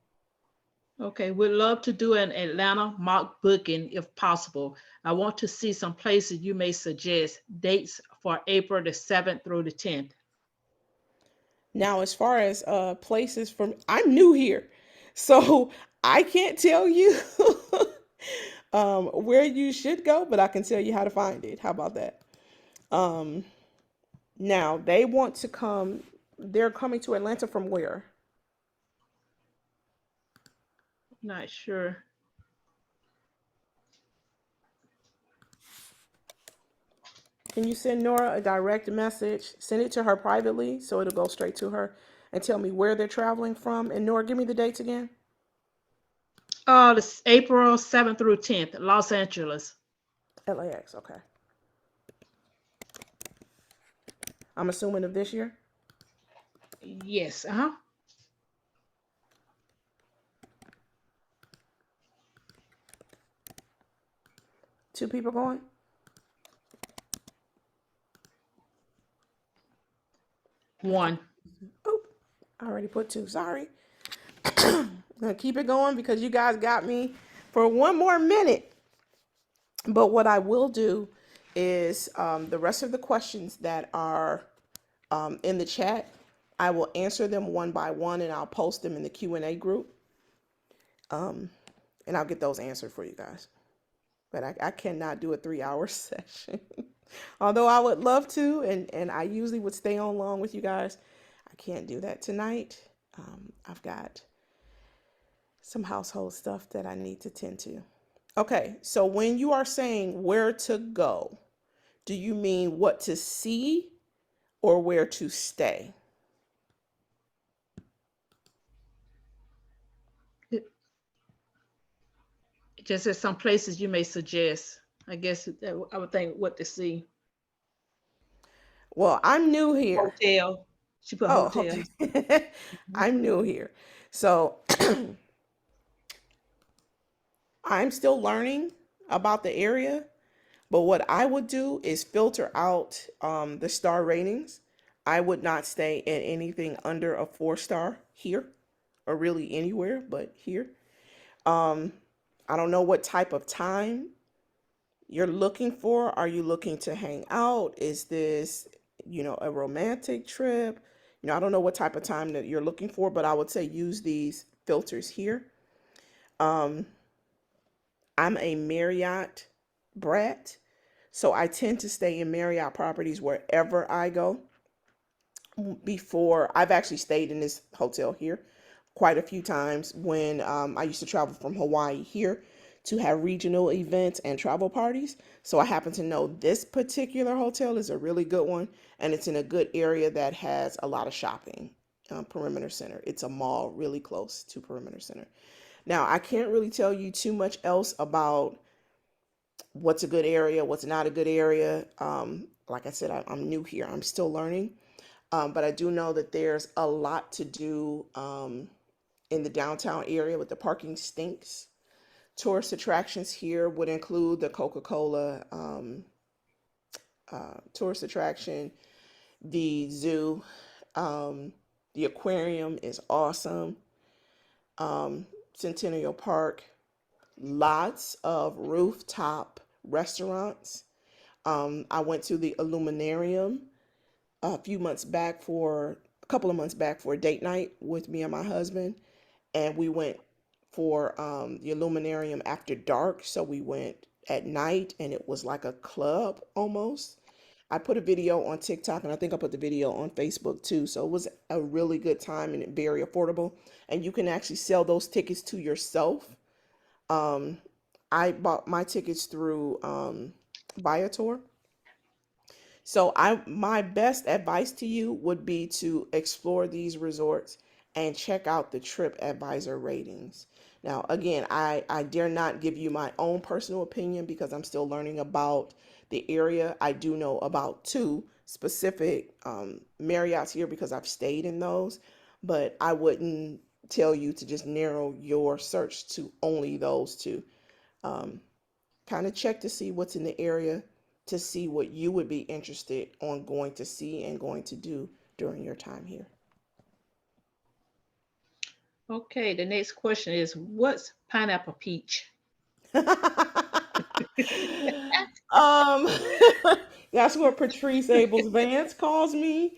Okay, we'd love to do an Atlanta mock booking if possible. I want to see some places you may suggest, dates for April the 7th through the 10th. Now, as far as places from, I'm new here, so I can't tell you where you should go, but I can tell you how to find it. How about that? Now they want to come. They're coming to Atlanta from where? Not sure. Can you send Nora a direct message? Send it to her privately so it'll go straight to her and tell me where they're traveling from. And Nora, give me the dates again. This April 7th through 10th, Los Angeles. LAX, okay. I'm assuming of this year. Yes, 2 people going? one. Oh, I already put 2. Sorry. I'm gonna keep it going because you guys got me for one more minute. But what I will do is the rest of the questions that are in the chat, I will answer them one by one, and I'll post them in the Q&A group. And I'll get those answered for you guys. But I cannot do a 3-hour session. Although I would love to, and I usually would stay on long with you guys. I can't do that tonight. I've got some household stuff that I need to tend to. Okay, so when you are saying where to go, do you mean what to see or where to stay? It just as some places you may suggest. I guess I would think what to see. Well, I'm new here. Hotel. She put Oh, hotel. hotel. Mhm. I'm new here. So I'm still learning about the area, but what I would do is filter out the star ratings. I would not stay in anything under a 4 star here or really anywhere but here. Um, I don't know what type of time you're looking for. Are you looking to hang out? Is this, a romantic trip? I don't know what type of time that you're looking for, but I would say use these filters here. Um, I'm a Marriott brat, so I tend to stay in Marriott properties wherever I go. Before, I've actually stayed in this hotel here quite a few times when I used to travel from Hawaii here to have regional events and travel parties. So I happen to know this particular hotel is a really good one, and it's in a good area that has a lot of shopping. Perimeter Center. It's a mall really close to Perimeter Center. Now, I can't really tell you too much else about what's a good area, what's not a good area. Like I said, I'm new here. I'm still learning. But I do know that there's a lot to do in the downtown area with the parking stinks. Tourist attractions here would include the Coca-Cola tourist attraction, the zoo, um, the aquarium is awesome. Centennial Park, lots of rooftop restaurants. I went to the Illuminarium a couple of months back for a date night with me and my husband, and we went for the Illuminarium after dark. So we went at night, and it was like a club almost. I put a video on TikTok, and I think I put the video on Facebook too. So it was a really good time and very affordable. And you can actually sell those tickets to yourself. Um, I bought my tickets through Viator. So my best advice to you would be to explore these resorts and check out the Trip Advisor ratings. Now, again, I dare not give you my own personal opinion because I'm still learning about the area. I do know about two specific Marriotts here because I've stayed in those, but I wouldn't tell you to just narrow your search to only those two. Um, Kind of check to see what's in the area to see what you would be interested on going to see and going to do during your time here. Okay, the next question is what's pineapple peach? um that's what Patrice Abels Vance calls me.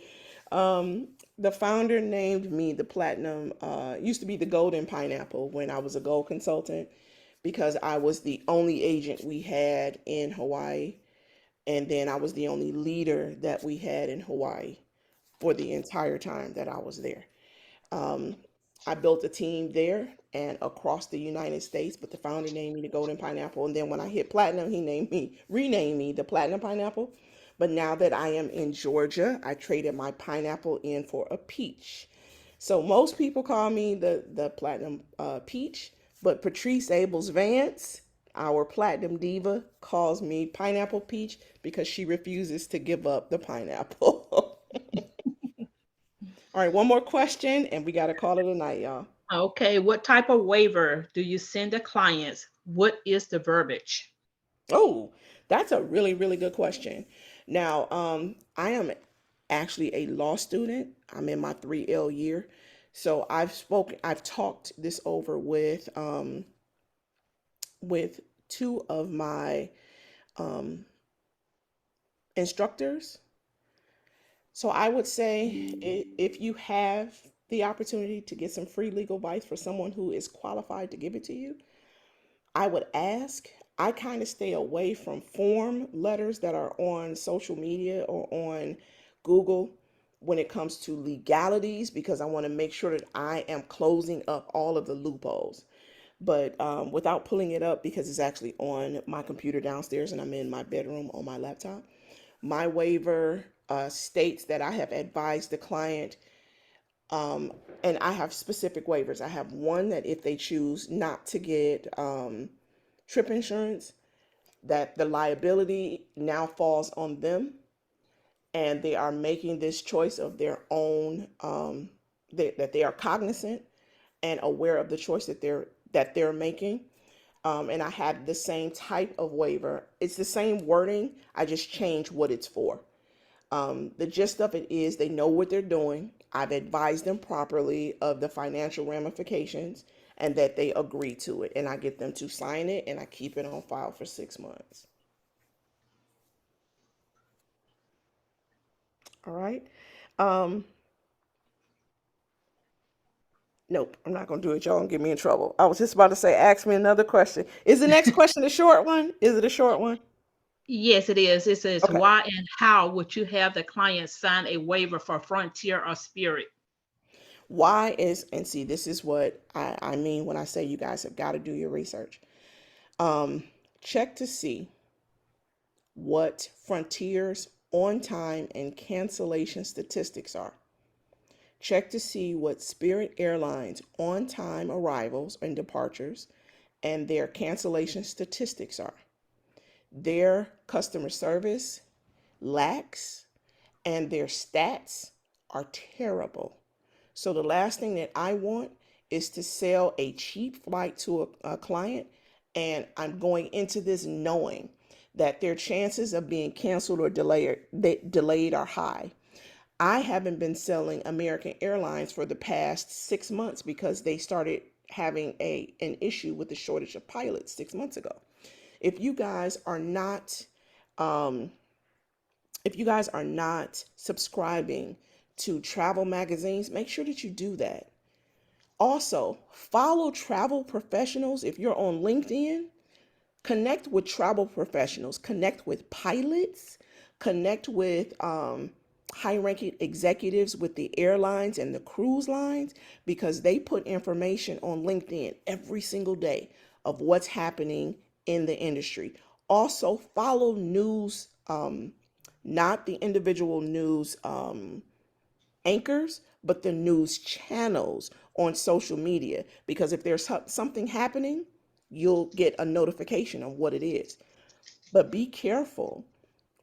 The founder named me the platinum, used to be the golden pineapple when I was a gold consultant because I was the only agent we had in Hawaii, and then I was the only leader that we had in Hawaii for the entire time that I was there. Um, I built a team there and across the United States, but the founder named me the Golden Pineapple. And then when I hit platinum, renamed me the Platinum Pineapple. But now that I am in Georgia, I traded my pineapple in for a peach. So most people call me the Platinum Peach, but Patrice Abels Vance, our Platinum Diva, calls me Pineapple Peach because she refuses to give up the pineapple. All right, one more question, and we got to call it a night, y'all. Okay, what type of waiver do you send to clients? What is the verbiage? Oh, that's a really, really good question. Now, I am actually a law student. I'm in my 3L year. So I've talked this over with two of my um, instructors. So I would say if you have the opportunity to get some free legal advice for someone who is qualified to give it to you, I would ask. I kind of stay away from form letters that are on social media or on Google when it comes to legalities because I want to make sure that I am closing up all of the loopholes. but without pulling it up because it's actually on my computer downstairs and I'm in my bedroom on my laptop. My waiver states that I have advised the client, and I have specific waivers. I have one that if they choose not to get trip insurance, that the liability now falls on them, and they are making this choice of their own. That they are cognizant and aware of the choice that they're making. And I have the same type of waiver. It's the same wording. I just changed what it's for. The gist of it is they know what they're doing. I've advised them properly of the financial ramifications and that they agree to it. And I get them to sign it and I keep it on file for 6 months. All right. Um, nope, I'm not going to do it. Y'all gonna get me in trouble. I was just about to say, ask me another question. Is the next question a short one? Is it a short one? Yes, it is. It says, Okay. why and how would you have the client sign a waiver for Frontier or Spirit? Why is, and see, this is what I mean when I say you guys have got to do your research. Check to see what Frontier's on time and cancellation statistics are. Check to see what Spirit Airlines on time arrivals and departures and their cancellation statistics are. Their customer service lacks and their stats are terrible. So the last thing that I want is to sell a cheap flight to a client, and I'm going into this knowing that their chances of being canceled or delayed are high. I haven't been selling American Airlines for the past 6 months because they started having an issue with the shortage of pilots 6 months ago. If you guys are not um, if you guys are not subscribing to travel magazines, make sure that you do that. Also, follow travel professionals. If you're on LinkedIn, connect with travel professionals, connect with pilots, connect with high-ranking executives with the airlines and the cruise lines, because they put information on LinkedIn every single day of what's happening in the industry. Also, follow news, not the individual news anchors, but the news channels on social media, because if there's something happening, you'll get a notification of what it is. But be careful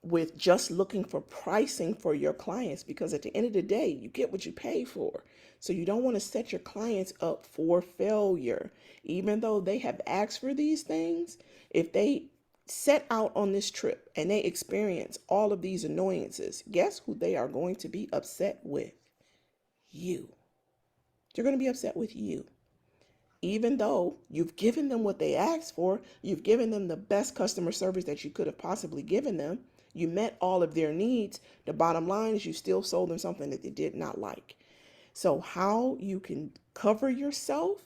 with just looking for pricing for your clients, because at the end of the day, you get what you pay for. So you don't want to set your clients up for failure. Even though they have asked for these things, if they set out on this trip and they experience all of these annoyances, guess who they are going to be upset with? You. They're going to be upset with you. Even though you've given them what they asked for, you've given them the best customer service that you could have possibly given them, you met all of their needs, the bottom line is you still sold them something that they did not like. So how you can cover yourself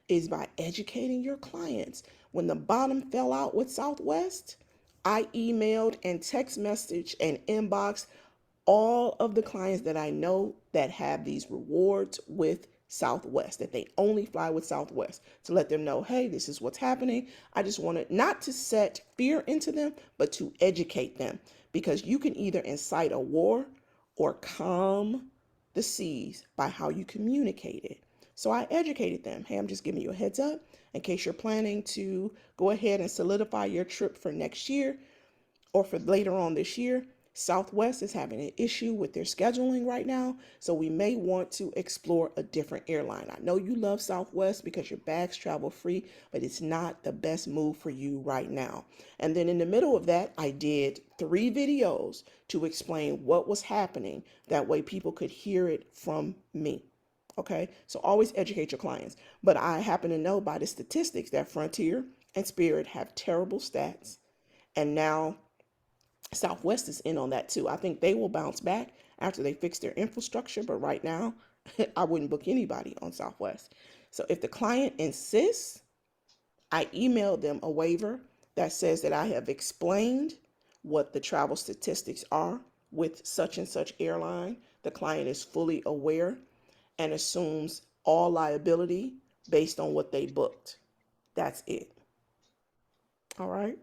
is by educating your clients. When the bottom fell out with Southwest, I emailed and text message and inbox all of the clients that I know that have these rewards with Southwest, that they only fly with Southwest, to let them know, hey, this is what's happening. I just wanted not to set fear into them, but to educate them, because you can either incite a war or calm the seas by how you communicate it. So I educated them. Hey, I'm just giving you a heads up in case you're planning to go ahead and solidify your trip for next year or for later on this year. Southwest is having an issue with their scheduling right now, so we may want to explore a different airline. I know you love Southwest because your bags travel free, but it's not the best move for you right now. And then in the middle of that, I did 3 videos to explain what was happening. That way people could hear it from me. Okay, so always educate your clients. But I happen to know by the statistics that Frontier and Spirit have terrible stats. And now Southwest is in on that too. I think they will bounce back after they fix their infrastructure, but right now, I wouldn't book anybody on Southwest. So if the client insists, I emailed them a waiver that says that I have explained what the travel statistics are with such and such airline. The client is fully aware and assumes all liability based on what they booked. That's it. All right.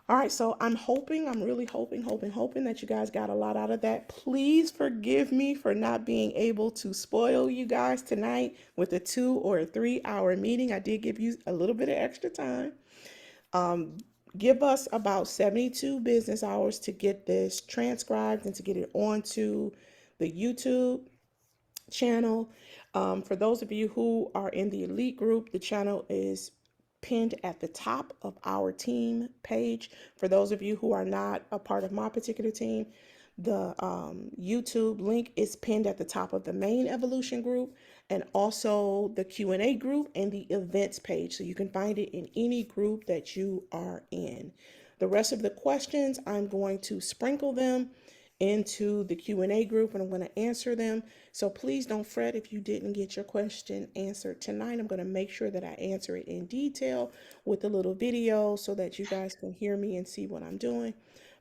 All right, so I'm really hoping that you guys got a lot out of that. Please forgive me for not being able to spoil you guys tonight with a 2 or a 3 hour meeting. I did give you a little bit of extra time. Give us about 72 business hours to get this transcribed and to get it onto the YouTube channel. For those of you who are in the elite group, the channel is pinned at the top of our team page. For those of you who are not a part of my particular team, the YouTube link is pinned at the top of the main evolution group, and also the Q&A group and the events page. So you can find it in any group that you are in. The rest of the questions, I'm going to sprinkle them into the Q&A group, and I'm going to answer them. So please don't fret if you didn't get your question answered tonight. I'm going to make sure that I answer it in detail with a little video so that you guys can hear me and see what I'm doing.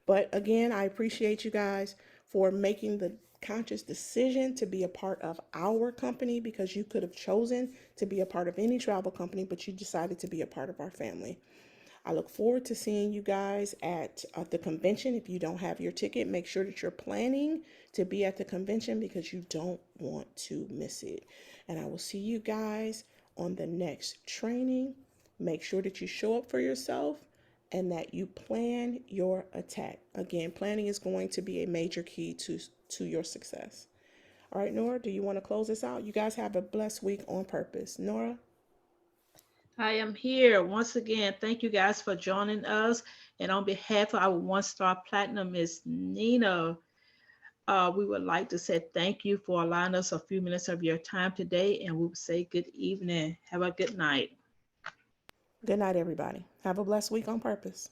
But again, I appreciate you guys for making the conscious decision to be a part of our company, because you could have chosen to be a part of any travel company, but you decided to be a part of our family. I look forward to seeing you guys at the convention. If you don't have your ticket, make sure that you're planning to be at the convention, because you don't want to miss it. And I will see you guys on the next training. Make sure that you show up for yourself and that you plan your attack. Again, planning is going to be a major key to your success. All right, Nora, do you want to close this out? You guys have a blessed week on purpose. Nora? I am here once again. Thank you guys for joining us. And on behalf of our 1-star platinum, Miss Nina, we would like to say thank you for allowing us a few minutes of your time today. And we will say good evening. Have a good night. Good night, everybody. Have a blessed week on purpose.